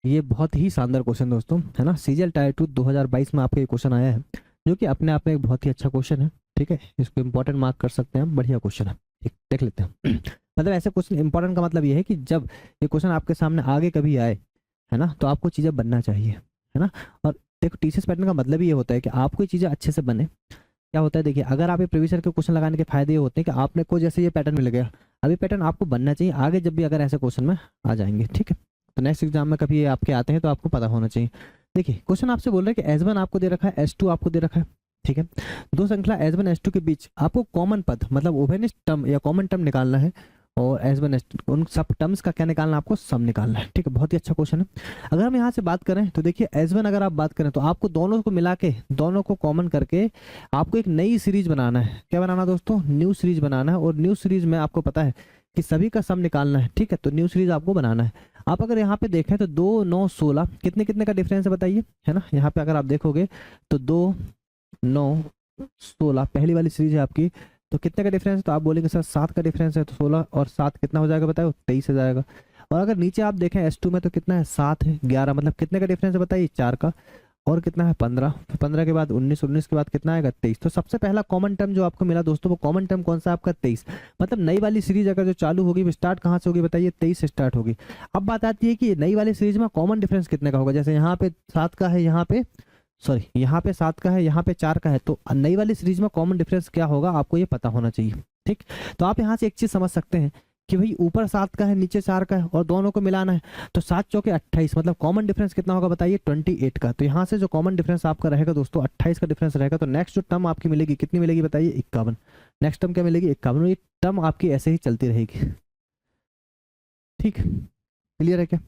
Speaker 1: ये बहुत ही शानदार क्वेश्चन दोस्तों, है ना। सीजीएल टायर 2 2022 में आपका ये क्वेश्चन आया है, जो कि अपने आप में एक बहुत ही अच्छा क्वेश्चन है। ठीक है, इसको इंपॉर्टेंट मार्क कर सकते हैं, बढ़िया क्वेश्चन है। ठीक, देख लेते हैं। मतलब ऐसे क्वेश्चन इंपॉर्टेंट का मतलब ये है कि जब ये क्वेश्चन आपके सामने आगे कभी आए, है ना, तो आपको चीज़ें बनना चाहिए, है ना। और देखो, टीसीएस पैटर्न का मतलब ये होता है कि आपको ये चीज़ें अच्छे से बने। क्या होता है, देखिए, अगर आप ये प्रीवियस ईयर के क्वेश्चन लगाने के फायदे ये होते हैं कि आपने को जैसे ये पैटर्न मिल गया, अभी पैटर्न आपको बनना चाहिए आगे जब भी अगर ऐसे क्वेश्चन में आ जाएंगे। ठीक है, तो नेक्स्ट एग्जाम में कभी ये आपके आते हैं तो आपको पता होना चाहिए। देखिए, क्वेश्चन आपसे बोल रहे हैं कि एस वन आपको दे रखा है, S2 आपको दे रखा है। ठीक है, दो श्रृंखला S1 S2 के बीच आपको कॉमन पद मतलब ओवेनिस्ट टर्म या कॉमन टर्म निकालना है, और S1 S2 उन सब टर्म्स का क्या निकालना है, आपको सम निकालना है। ठीक है, बहुत ही अच्छा क्वेश्चन है। अगर हम यहाँ से बात करें तो देखिए, S1 अगर आप बात करें तो आपको दोनों को मिला के, दोनों को कॉमन करके आपको एक नई सीरीज बनाना है। क्या बनाना दोस्तों, न्यू सीरीज बनाना है। और न्यू सीरीज में आपको पता है कि सभी का सम निकालना है। ठीक है, तो न्यू सीरीज आपको बनाना है। आप अगर यहाँ पे देखें तो 2 9 16 कितने कितने का डिफरेंस है बताइए, है ना। यहाँ पे अगर आप देखोगे तो 2 9 16 पहली वाली सीरीज है आपकी, तो कितने का डिफरेंस है, तो आप बोलेंगे सर 7 का डिफरेंस है, तो 16 और 7 कितना हो जाएगा बताओ, 23 हो जाएगा। और अगर नीचे आप देखें S2 में तो कितना है, 7 है, 11, मतलब कितने का डिफरेंस है बताइए, 4 का। और कितना है, 15, 15 के बाद 19, 19 के बाद कितना आएगा, 23। तो सबसे पहला कॉमन टर्म जो आपको मिला दोस्तों, वो कॉमन टर्म कौन सा आपका, 23। मतलब नई वाली सीरीज अगर जो चालू होगी वो स्टार्ट कहाँ से होगी बताइए, 23 से स्टार्ट होगी। अब बात आती है कि नई वाली सीरीज में कॉमन डिफरेंस कितने का होगा। जैसे यहाँ पे 7 का है, यहाँ पे सॉरी यहाँ पे 7 का है, यहाँ पे 4 का है, तो नई वाली सीरीज में कॉमन डिफरेंस क्या होगा आपको ये पता होना चाहिए। ठीक, तो आप यहाँ से एक चीज समझ सकते हैं कि भाई ऊपर 7 का है, नीचे 4 का है, और दोनों को मिलाना है, तो 7 चौके 28, मतलब कॉमन डिफरेंस कितना होगा बताइए, 28 का। तो यहाँ से जो कॉमन डिफरेंस आपका रहेगा दोस्तों 28 का डिफरेंस रहेगा। तो नेक्स्ट जो टर्म आपकी मिलेगी कितनी मिलेगी बताइए, 51। नेक्स्ट टर्म क्या मिलेगी, 51। ये टर्म आपकी ऐसे ही चलती रहेगी। ठीक, क्लियर है क्या,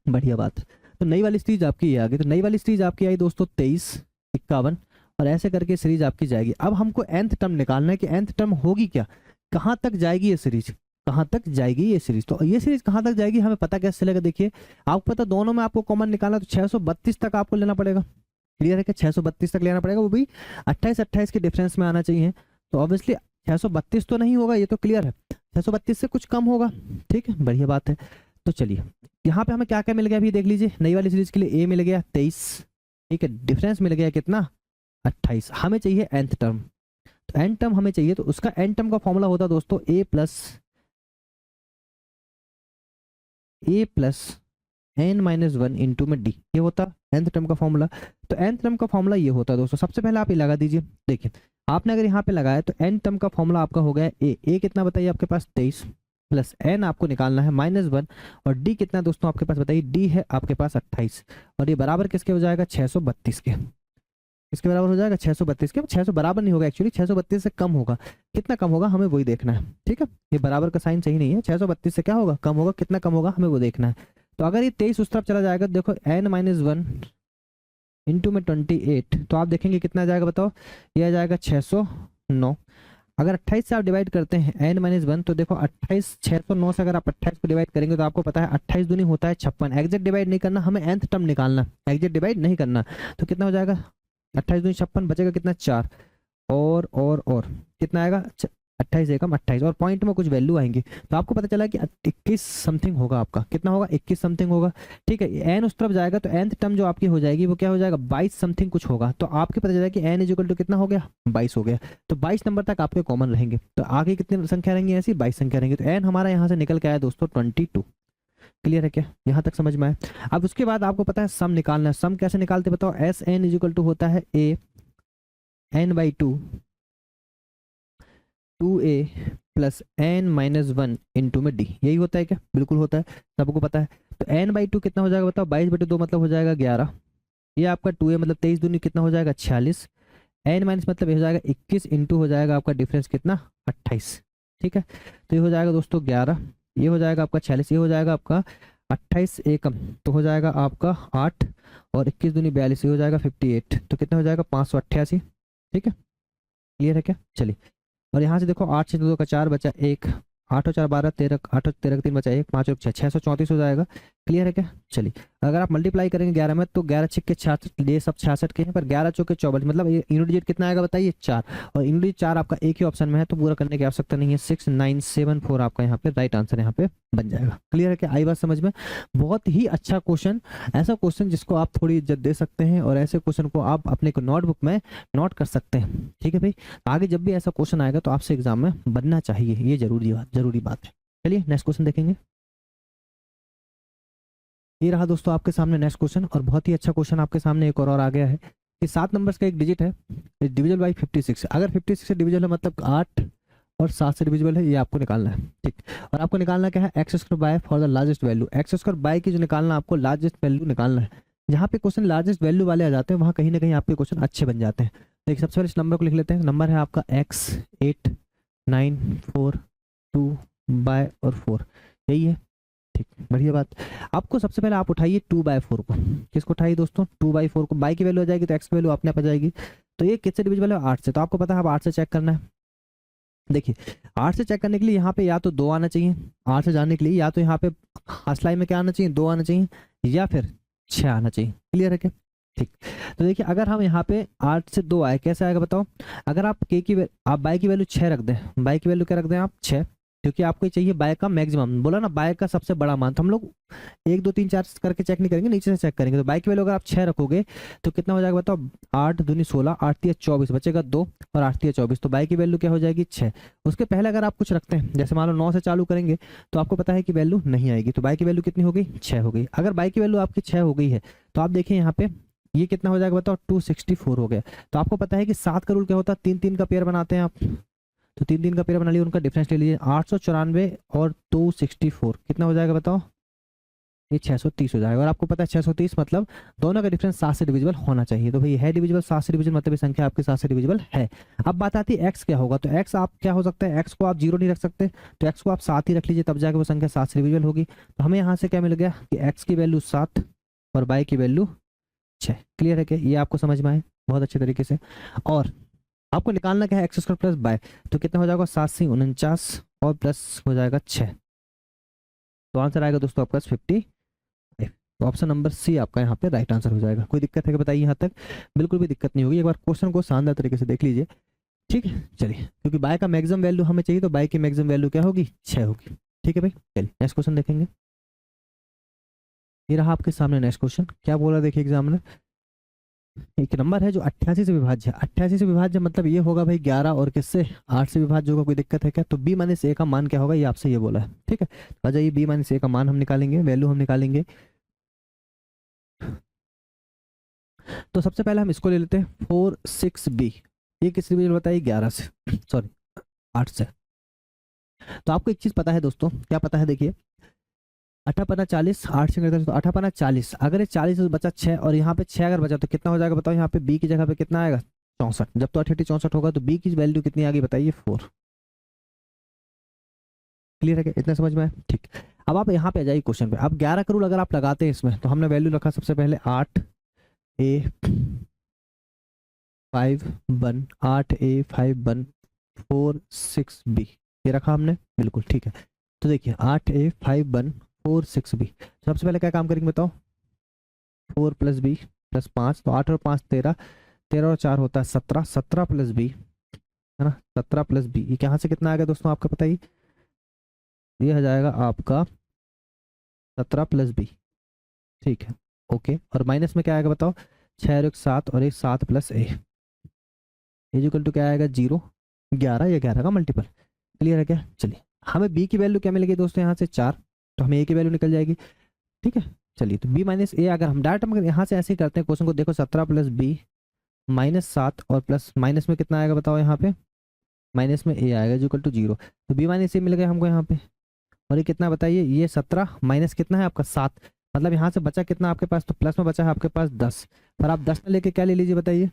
Speaker 1: बढ़िया बात। तो नई वाली सीरीज आपकी ये आ गई, तो नई वाली सीरीज आपकी आई दोस्तों 23, 51, और ऐसे करके सीरीज आपकी जाएगी। अब हमको nth टर्म निकालना है कि nth टर्म होगी क्या, कहाँ तक जाएगी ये सीरीज, कहाँ तक जाएगी ये सीरीज। तो ये सीरीज कहाँ तक जाएगी हमें पता कैसे चलेगा, देखिए आपको पता दोनों में आपको कॉमन निकालना, तो 632 तक आपको लेना पड़ेगा। क्लियर है क्या, 632 तक लेना पड़ेगा, वो भी 28 28 के डिफरेंस में आना चाहिए। तो ऑब्वियसली 632 तो नहीं होगा, ये तो क्लियर है, 632 से कुछ कम होगा। ठीक है, बढ़िया बात है। तो चलिए, यहाँ पे हमें क्या क्या मिल गया अभी देख लीजिए, नई वाली सीरीज के लिए ए मिल गया 23। ठीक है, डिफरेंस मिल गया कितना, 28। हमें चाहिए nth टर्म, तो n टर्म हमें चाहिए, तो उसका n टर्म का फॉर्मूला होता है दोस्तों a प्लस n-1 इंटू में d, ये होता nth टर्म का फॉर्मूला। तो nth टर्म का फॉर्मूला ये होता है दोस्तों, सबसे पहले आप ये लगा दीजिए। देखिए, आपने अगर यहाँ पे लगाया तो n टर्म का फॉर्मूला आपका हो गया a कितना बताइए आपके पास 23, प्लस n आपको निकालना है -1, और d कितना दोस्तों आपके पास बताइए, d है आपके पास 28, और ये बराबर किसके हो जाएगा, 632 के। किसके बराबर हो जाएगा, 632 के। 600 बराबर नहीं होगा एक्चुअली, 632 से कम होगा। कितना कम होगा हमें वही देखना है। ठीक है, ये बराबर का साइन सही नहीं है, 632 से क्या होगा, कम होगा, कितना कम होगा हमें वो देखना है। तो अगर ये 23 उस तरफ चला जाएगा, देखो n-1 इंटू में 28, तो आप देखेंगे कितना आ जाएगा बताओ, ये आ जाएगा 609। अगर 28 से आप डिवाइड करते हैं n-1, तो देखो 28 609 से अगर आप 28 को डिवाइड करेंगे तो आपको पता है 28 दूनी होता है 56। एग्जैक्ट डिवाइड नहीं करना, हमें nth टर्म निकालना, एग्जैक्ट डिवाइड नहीं करना। तो कितना हो जाएगा, 28 दूनी 56, बचेगा कितना 4, और कितना आएगा 28 एकम 28, और पॉइंट में कुछ वैल्यू आएंगी, तो आपको पता चला कि 21 समथिंग होगा आपका, कितना होगा 21 समथिंग होगा। ठीक है, एन उस तरफ जाएगा तो nth टर्म जो आपकी हो जाएगी वो क्या हो जाएगा, 22 समथिंग कुछ होगा। तो आपके पता चला कि n इक्वल टू कितना हो गया, 22 हो गया। तो 22 नंबर तक आपके कॉमन रहेंगे, तो आगे कितनी संख्या रहेंगी, ऐसी 22 संख्या रहेंगी। तो n हमारा यहाँ से निकल के आया दोस्तों 22। क्लियर है क्या, यहाँ तक समझ में आया। अब उसके बाद आपको पता है सम निकालना है। सम कैसे निकालते बताओ, एस एन इक्वल टू होता है a n/2 2a plus n-1 into में d, यही होता है क्या, बिल्कुल होता है, सबको पता है। तो n/2 कितना हो जाएगा बताओ, 22/2 मतलब हो जाएगा 11, ये आपका 2a मतलब 23 दूनी कितना हो जाएगा 46, n माइनस मतलब ये हो जाएगा 21 इंटू हो जाएगा आपका डिफरेंस कितना 28। ठीक है, तो ये हो जाएगा दोस्तों 11, ये हो जाएगा आपका 46, ये हो जाएगा आपका 28 एकम, तो हो जाएगा आपका 8, और 21 दूनी 42, ये हो जाएगा 58, तो कितना हो जाएगा 588। ठीक है, क्लियर है क्या, चलिए। और यहाँ से देखो 8 से 2 का 4 बचा 1, 8 और 4 12, 13, 8 और 13 का 3 बचा 1, 5 और 6 634 हो जाएगा। क्लियर है क्या? चलिए, अगर आप मल्टीप्लाई करेंगे 11 में तो 11 छिक्के 66, ये सब 66 के हैं, पर 11 चौके 24, मतलब ये यूनिट डिजिट कितना आएगा बताइए 4, और यूनिट डिजिट 4 आपका एक ही ऑप्शन में है तो पूरा करने की आवश्यकता नहीं है। 6974 आपका यहाँ पे राइट आंसर यहाँ पे बन जाएगा। क्लियर है क्या? आई बात समझ में? बहुत ही अच्छा क्वेश्चन, ऐसा क्वेश्चन जिसको आप थोड़ी इज्जत दे सकते हैं और ऐसे क्वेश्चन को आप अपने को नोटबुक में नोट कर सकते हैं। ठीक है भाई, आगे जब भी ऐसा क्वेश्चन आएगा तो आपसे एग्जाम में बनना चाहिए, ये जरूरी बात है। चलिए नेक्स्ट क्वेश्चन देखेंगे। ये रहा दोस्तों आपके सामने नेक्स्ट क्वेश्चन, और बहुत ही अच्छा क्वेश्चन आपके सामने एक और आ गया है कि 7 नंबर्स का एक डिजिट है डिविजल बाई 56। अगर 56 से डिविजल है मतलब 8 और 7 से डिविजिबल है, ये आपको निकालना है। ठीक, और आपको निकालना क्या है? X square by for the largest value. X square by की जो निकालना आपको लार्जेस्ट वैल्यू निकालना है। जहाँ पे क्वेश्चन लार्जेस्ट वैल्यू वाले आ जाते हैं वहाँ कहीं ना कहीं आपके क्वेश्चन अच्छे बन जाते हैं। देखिए सबसे पहले इस नंबर को लिख लेते हैं। नंबर है आपका x8942 बाय और 4, यही है। ठीक, बढ़िया बात। आपको सबसे पहले आप उठाइए 2/4 को। किसको उठाइए दोस्तों? 2/4 को। बाई की वैल्यू आ जाएगी तो एक्स की वैल्यू अपने आप आ जाएगी। तो ये किससे डिविजिबल है? 8 से। तो आपको पता है अब 8 से चेक करना है। देखिए 8 से चेक करने के लिए यहाँ पे या तो 2 आना चाहिए, 8 से जाने के लिए या तो यहाँ पे हसलाई में क्या आना चाहिए? 2 आना चाहिए, या फिर 6 आना चाहिए। क्लियर है क्या? ठीक, तो देखिए अगर हम यहाँ पे 8 से 2 आए, कैसे आएगा बताओ? अगर आप आप बाई की वैल्यू 6 रख दें, बाई की वैल्यू क्या रख दें आप? 6, क्योंकि आपको चाहिए बाय का मैक्सिमम, बोला ना बाय का सबसे बड़ा मान। तो हम लोग 1 2 3 4 करके चेक नहीं करेंगे, नीचे से चेक करेंगे। तो बाय की वैल्यू अगर आप 6 रखोगे तो कितना हो जाएगा बताओ? 8 दूनी 16, 8 तिया 24, बचेगा 2 और 8 तिया 24। तो बाय की वैल्यू क्या हो जाएगी? 6। उसके पहले अगर आप कुछ रखते हैं, जैसे मान लो 9 से चालू करेंगे तो आपको पता है कि वैल्यू नहीं आएगी। तो बाय की वैल्यू कितनी हो गई? 6 हो गई। अगर बाय की वैल्यू आपकी 6 हो गई है तो आप देखिए यहाँ पे ये कितना हो जाएगा बताओ? 264 हो गया। तो आपको पता है कि 7 का रूल क्या होता है? 3 3 का पेयर बनाते हैं आप, तो 3 3 का पेयर बना लिया, उनका डिफरेंस ले लीजिए। 894 और 264 कितना हो जाएगा बताओ? ये 630 हो जाएगा। और आपको पता है 630 मतलब दोनों का डिफरेंस 7 से डिविजिबल होना चाहिए। तो भाई है डिविजिबल, 7 से डिविजिबल मतलब ये संख्या आपकी 7 से डिविजिबल है। अब बात आती है एक्स क्या होगा। तो एक्स आप क्या हो सकता है? एक्स को आप 0 नहीं रख सकते, तो एक्स को आप 7 ही रख लीजिए, तब जाके वो संख्या 7 से डिविजिबल होगी। तो हमें यहाँ से क्या मिल गया कि एक्स की वैल्यू 7 और बाई की वैल्यू 6। क्लियर है क्या? ये आपको समझ में आए बहुत अच्छे तरीके से। और आपको निकालना क्या है? एक्स स्क्वायर प्लस बाय, तो कितना हो जाएगा? 7 से 49 और प्लस हो जाएगा 6। तो आंसर आएगा दोस्तों आपका 50। तो ऑप्शन नंबर सी आपका यहाँ पे राइट आंसर हो जाएगा। कोई दिक्कत है कि बताइए? यहाँ तक बिल्कुल भी दिक्कत नहीं होगी। एक बार क्वेश्चन को शानदार तरीके से देख लीजिए। ठीक है, चलिए, क्योंकि बाय का मैक्सिमम वैल्यू हमें चाहिए तो बाय की मैक्सिमम वैल्यू क्या होगी? 6 होगी। ठीक है भाई, चलिए नेक्स्ट क्वेश्चन देखेंगे। ये रहा आपके सामने नेक्स्ट क्वेश्चन। क्या बोला देखिए एग्जामिनर? एक नंबर है जो 88 से विभाज्य है। 88 से विभाज्य मतलब ये होगा भाई 11 और किससे? 8 से विभाज्य होगा। कोई दिक्कत है क्या? तो b माइनस a का मान क्या होगा ये आपसे ये बोला है। ठीक है, आ जाइए b माइनस a का मान हम निकालेंगे, वैल्यू हम निकालेंगे। तो सबसे पहले हम इसको ले लेते हैं 46b। ये किस डिविजन बताइए? 11 से सॉरी 8 से। तो आपको एक चीज पता है दोस्तों, क्या पता है? देखिए 8 पन्ना 40, 8 से करते हैं तो 8 पन्ना 40। अगर ये 40 से बचा 6 और यहाँ पे 6 अगर बचा तो कितना हो जाएगा बताओ? यहाँ पे b की जगह पे कितना आएगा? 64। जब तो 88 64 होगा तो b की वैल्यू कितनी आ गई बताइए? 4। क्लियर है क्या? इतना समझ में आया? ठीक, अब आप यहाँ पे आ जाइए क्वेश्चन पे। अब 11 का रूल अगर आप लगाते हैं इसमें तो हमने वैल्यू रखा सबसे पहले 8a5 1 ये रखा हमने, बिल्कुल ठीक है। तो देखिए 8a5 1 4 6b। सबसे पहले क्या काम करेंगे बताओ? 4 प्लस बी प्लस 5, तो 8 और 5 13, 13 और 4 होता है 17, 17 प्लस बी है ना, 17 प्लस बी। ये कहाँ से कितना आएगा दोस्तों आपका बताइए? ये आ जाएगा आपका 17 प्लस बी। ठीक है, ओके। और माइनस में क्या आएगा बताओ? 6 और 1 7 और 1 7 प्लस ए इक्वल टू क्या आएगा? 0 11, या 11 का मल्टीपल। क्लियर है क्या? चलिए, हमें बी की वैल्यू क्या मिलेगी दोस्तों? यहाँ से 4, तो हमें ए की वैल्यू निकल जाएगी। ठीक है, चलिए, तो b माइनस ए अगर हम डायरेक्ट हम यहाँ से ऐसे ही करते हैं क्वेश्चन को, देखो 17 प्लस बी माइनस 7 और प्लस माइनस में कितना आएगा बताओ? यहाँ पे माइनस में ए आएगा इक्वल टू 0। तो b माइनस ए मिल गया हमको यहाँ पे। और ये कितना बताइए? ये 17 माइनस कितना है आपका? 7, मतलब यहाँ से बचा कितना आपके पास? तो प्लस में बचा है आपके पास 10। पर आप 10 ना लेके क्या ले लीजिए बताइए?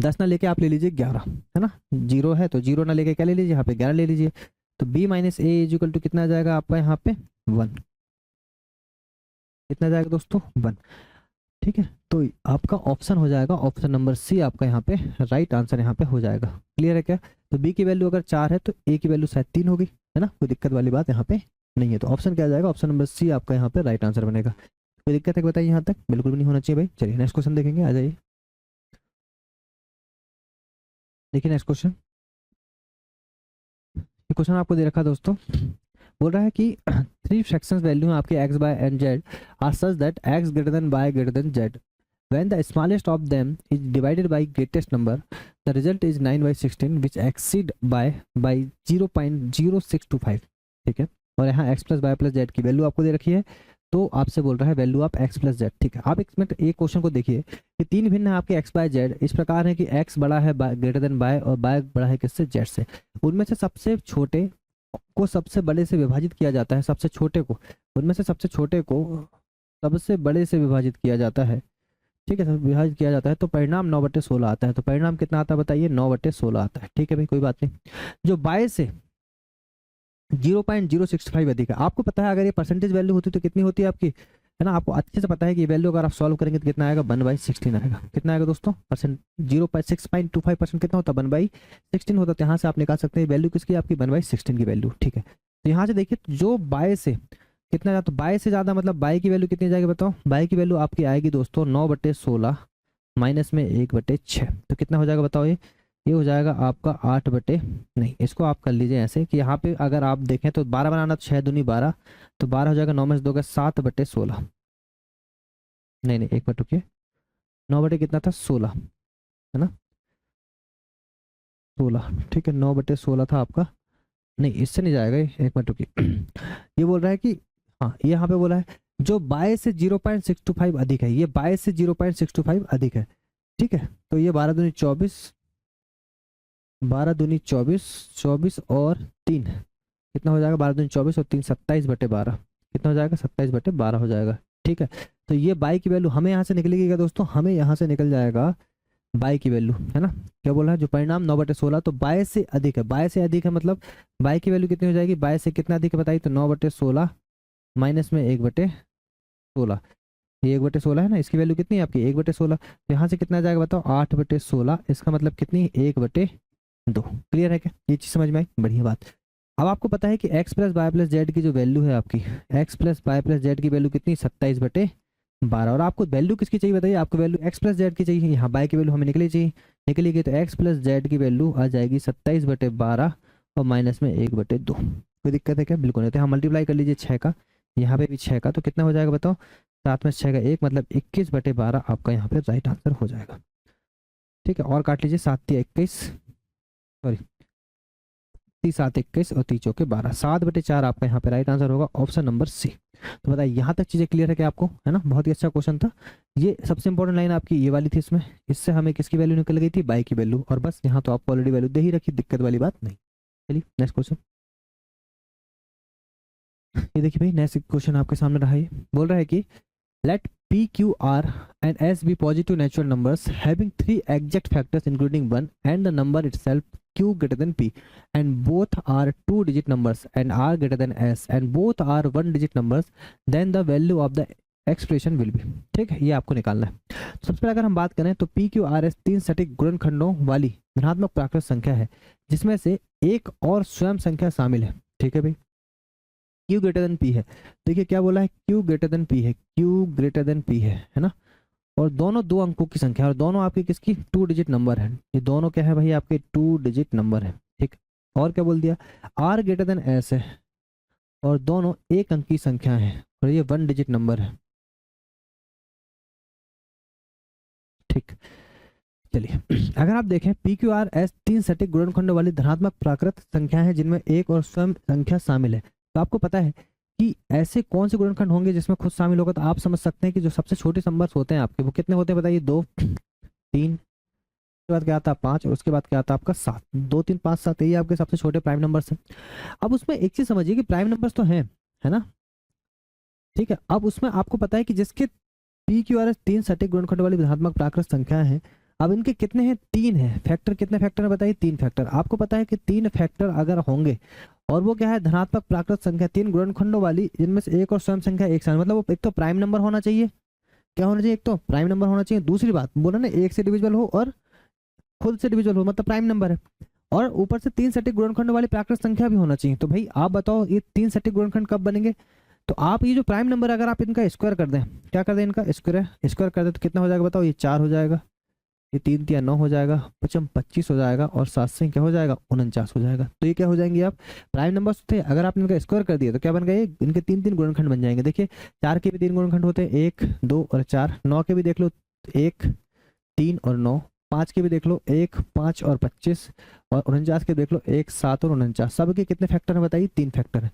Speaker 1: 10 ना लेके आप ले लीजिए 11, है ना। 0 है तो 0 ना लेके क्या ले लीजिए? यहाँ पे 11 ले लीजिए। तो b minus a equal to कितना आ जाएगा आपका यहाँ पे? 1। कितना जाएगा दोस्तों? 1। ठीक है, तो आपका ऑप्शन हो जाएगा ऑप्शन नंबर सी आपका यहाँ पे राइट आंसर यहाँ पे हो जाएगा। क्लियर है क्या? तो बी की वैल्यू अगर 4 है तो ए की वैल्यू शायद 3 होगी, है ना। कोई दिक्कत वाली बात यहाँ पे नहीं है, तो ऑप्शन क्या आ जाएगा, ऑप्शन नंबर सी आपका यहाँ पे राइट आंसर बनेगा। कोई दिक्कत है बताइए, यहाँ तक बिल्कुल भी नहीं होना चाहिए भाई। चलिए नेक्स्ट क्वेश्चन देखेंगे, आ जाइए। देखिए नेक्स्ट क्वेश्चन, ये क्वेश्चन आपको दे रखा है दोस्तों, बोल रहा है कि थ्री फ्रैक्शंस वैल्यू हैं आपके x y and z are such that x greater than y greater than z when the smallest of them is divided by greatest number the result is 9/16 which exceed by 0.0625। ठीक है, और यहाँ x plus y plus z की value आपको दे रखी है, तो आपसे बोल रहा है value of x plus z. ठीक है, आप एक मिनट एक क्वेश्चन को देखिए कि तीन भिन्न है आपके x बाय जेड इस प्रकार है कि x बड़ा है ग्रेटर देन y और y बड़ा है किससे, z से। उनमें से सबसे छोटे को सबसे बड़े से विभाजित किया जाता है, सबसे छोटे को, उनमें से सबसे छोटे को सबसे बड़े से विभाजित किया जाता है। ठीक है, सब विभाजित किया जाता है तो परिणाम 9/16 आता है। तो परिणाम कितना आता है बताइए, 9/16 आता है। ठीक है भाई, कोई बात नहीं। जो 22 से 0.065 अधिक है, आपको पता है अगर ये परसेंटेज वैल्यू होती तो कितनी होती है आपकी, है ना, आपको अच्छे से पता है कि ये वैल्यू अगर आप सॉल्व करेंगे तो कितना आएगा, 1/16 आएगा। कितना आएगा दोस्तों, परसेंट 0.625% कितना होता है, 1/16 होता है। तो यहाँ से आप निकाल सकते हैं वैल्यू किसकी, आपकी 1/16 की वैल्यू। ठीक है, तो यहाँ से देखिए जो 22 से कितना ज़्यादा, तो 22 से ज़्यादा मतलब 22 की वैल्यू कितनी जाएगी बताओ, 22 की वैल्यू आपकी आएगी दोस्तों 9/16 माइनस में 1/6। तो कितना हो जाएगा बताओ, ये हो जाएगा आपका 8 बटे, नहीं इसको आप कर लीजिए ऐसे कि यहाँ पे अगर आप देखें तो 12 बनाना, तो 6 दूनी 12, तो 12 हो जाएगा, 9 में से 2 का 7/16। नहीं नहीं एक मिनट रुकिए, 9 बटे कितना था, 16 है ना, 16। ठीक है, 9/16 था आपका, नहीं इससे नहीं जाएगा ये, एक मिनट रुकिए। ये बोल रहा है कि हाँ, ये यहाँ पे बोला है जो 22 से 0.625 अधिक है, ये 22 से 0.625 अधिक है। ठीक है, तो ये 12 दूनी 24, 12 दूनी 24, 24 और 3 कितना हो जाएगा, 12 दूनी 24 और 3 27/12, कितना हो जाएगा, 27/12 हो जाएगा। ठीक है, तो ये बाई की वैल्यू हमें यहाँ से निकलेगी क्या दोस्तों, हमें यहाँ से निकल जाएगा बाई की वैल्यू, है ना। क्या बोला है, जो परिणाम 9/16 तो 22 से अधिक है, 22 से अधिक है मतलब बाई की वैल्यू कितनी हो जाएगी, 22 से कितना अधिक है बताइए, तो 9/16 माइनस में 1/16, ये 1/16 है ना, इसकी वैल्यू कितनी है आपकी 1/16। तो यहाँ से कितना आ जाएगा बताओ, 8/16, इसका मतलब कितनी, 1/2। क्लियर है क्या, ये चीज़ समझ में आई, बढ़िया बात। अब आपको पता है कि x plus y plus z की जो वैल्यू है आपकी, x plus y plus z की वैल्यू कितनी, 27/12। और आपको वैल्यू किसकी चाहिए बताइए, आपको वैल्यू x प्लस जेड की चाहिए, यहाँ बाई की वैल्यू हमें निकली चाहिए, निकलेगी तो x प्लस जेड की वैल्यू आ जाएगी 27/12 और माइनस में 1/2। कोई दिक्कत है क्या, बिल्कुल नहीं। तो यहाँ मल्टीप्लाई कर लीजिए 6 का, यहाँ पे भी 6 का, तो कितना हो जाएगा बताओ, 7 में 6 का 1 मतलब 21/12 आपका यहाँ पे राइट आंसर हो जाएगा। ठीक है, और काट लीजिए, 7 या 21, सॉरी 7 21 और 3 चौके 12, 7/4 आपका यहाँ पे राइट आंसर होगा, ऑप्शन नंबर सी। तो बताइए यहाँ तक चीजें क्लियर है क्या आपको, है ना, बहुत ही अच्छा क्वेश्चन था। ये सबसे इंपॉर्टेंट लाइन आपकी ये वाली थी, इसमें इससे हमें किसकी वैल्यू निकल गई थी, बाई की वैल्यू, और बस यहाँ तो आपको ऑलरेडी वैल्यू दे ही रखी, दिक्कत वाली बात नहीं। चलिए नेक्स्ट क्वेश्चन, ये देखिए भाई नेक्स्ट क्वेश्चन आपके सामने रहा है, बोल रहा है कि let p q r and s be positive natural numbers having 3 exact factors including 1 and the number itself q greater than p and both are 2 digit numbers and r greater than s and both are 1 digit numbers, then the value of the expression will be। ठीक है, ये आपको निकालना है। तो सबसे पहले अगर हम बात करें तो p q r s 3 सटीक गुणनखंडों वाली धनात्मक प्राकृत संख्या है जिसमें से एक और स्वयं संख्या शामिल है। ठीक है भाई, Q ग्रेटर देन P है, देखिए क्या बोला है, Q ग्रेटर देन P है, Q ग्रेटर देन P है ना, और दोनों 2 अंकों की संख्या और दोनों आपकी किसकी 2 डिजिट नंबर है, ये दोनों क्या है भाई आपके 2 डिजिट नंबर है। ठीक, और क्या बोल दिया, R ग्रेटर देन S है और दोनों 1 अंक की संख्या है और ये 1 डिजिट नंबर है। ठीक, चलिए अगर आप देखें पी क्यू आर एस 3 सटीक गुणनखंडों वाली धनात्मक प्राकृत संख्या है जिनमें एक और स्वयं संख्या शामिल है, तो आपको पता है कि ऐसे कौन से गुणनखंड होंगे जिसमें खुद शामिल होगा, तो आप समझ सकते हैं कि जो सबसे छोटे नंबर्स होते हैं आपके वो कितने होते हैं बताइए, 2 3, उसके बाद क्या आता है 5 और उसके बाद क्या आता है आपका 7, 2 3 5 7, ये आपके सबसे छोटे प्राइम नंबर्स हैं। अब उसमें एक चीज समझिए कि प्राइम नंबर्स तो हैं, है ना, ठीक है। अब उसमें आपको पता है कि जिसके पी क्यू आर एस 3 सटीक गुणनखंड वाली धनात्मक प्राकृत संख्या है, अब इनके कितने हैं, 3 है फैक्टर, कितने फैक्टर है बताइए, 3 फैक्टर। आपको पता है कि 3 फैक्टर अगर होंगे और वो क्या है धनात्मक प्राकृत संख्या 3 गुणनखंडों वाली जिनमें से एक और स्वयं संख्या एक साथ, मतलब वो एक तो प्राइम नंबर होना चाहिए, क्या होना चाहिए, एक तो प्राइम नंबर होना चाहिए, दूसरी बात बोला ना एक से डिविजिबल हो और खुद से डिविजिबल हो, मतलब प्राइम नंबर है। और ऊपर से 3 सटीक गुणनखंड वाली प्राकृत संख्या भी होना चाहिए। तो भाई आप बताओ ये 3 सटीक गुणनखंड कब बनेंगे? तो आप ये जो प्राइम नंबर अगर आप इनका स्क्वायर कर दें, क्या कर दें, इनका स्क्वायर कर दें तो कितना हो जाएगा बताओ? ये 4 हो जाएगा, ये 3 तिया 9 हो जाएगा, 5 25 हो जाएगा, और 7 से क्या हो जाएगा? 49 हो जाएगा। तो ये क्या हो जाएंगे? आप प्राइम नंबर्स थे, अगर आपने इनका स्क्वायर कर दिया तो क्या बन गए? इनके 3 गुणनखंड बन जाएंगे। देखिए 4 के भी 3 गुणनखंड होते हैं, 1 2 और 4। 9 के भी देख लो 1 3 और 9। 5 के भी देख लो 1 5 और 25, और 49 के देख लो 1 7 और 49। सबके कितने फैक्टर है बताइए? 3 फैक्टर है।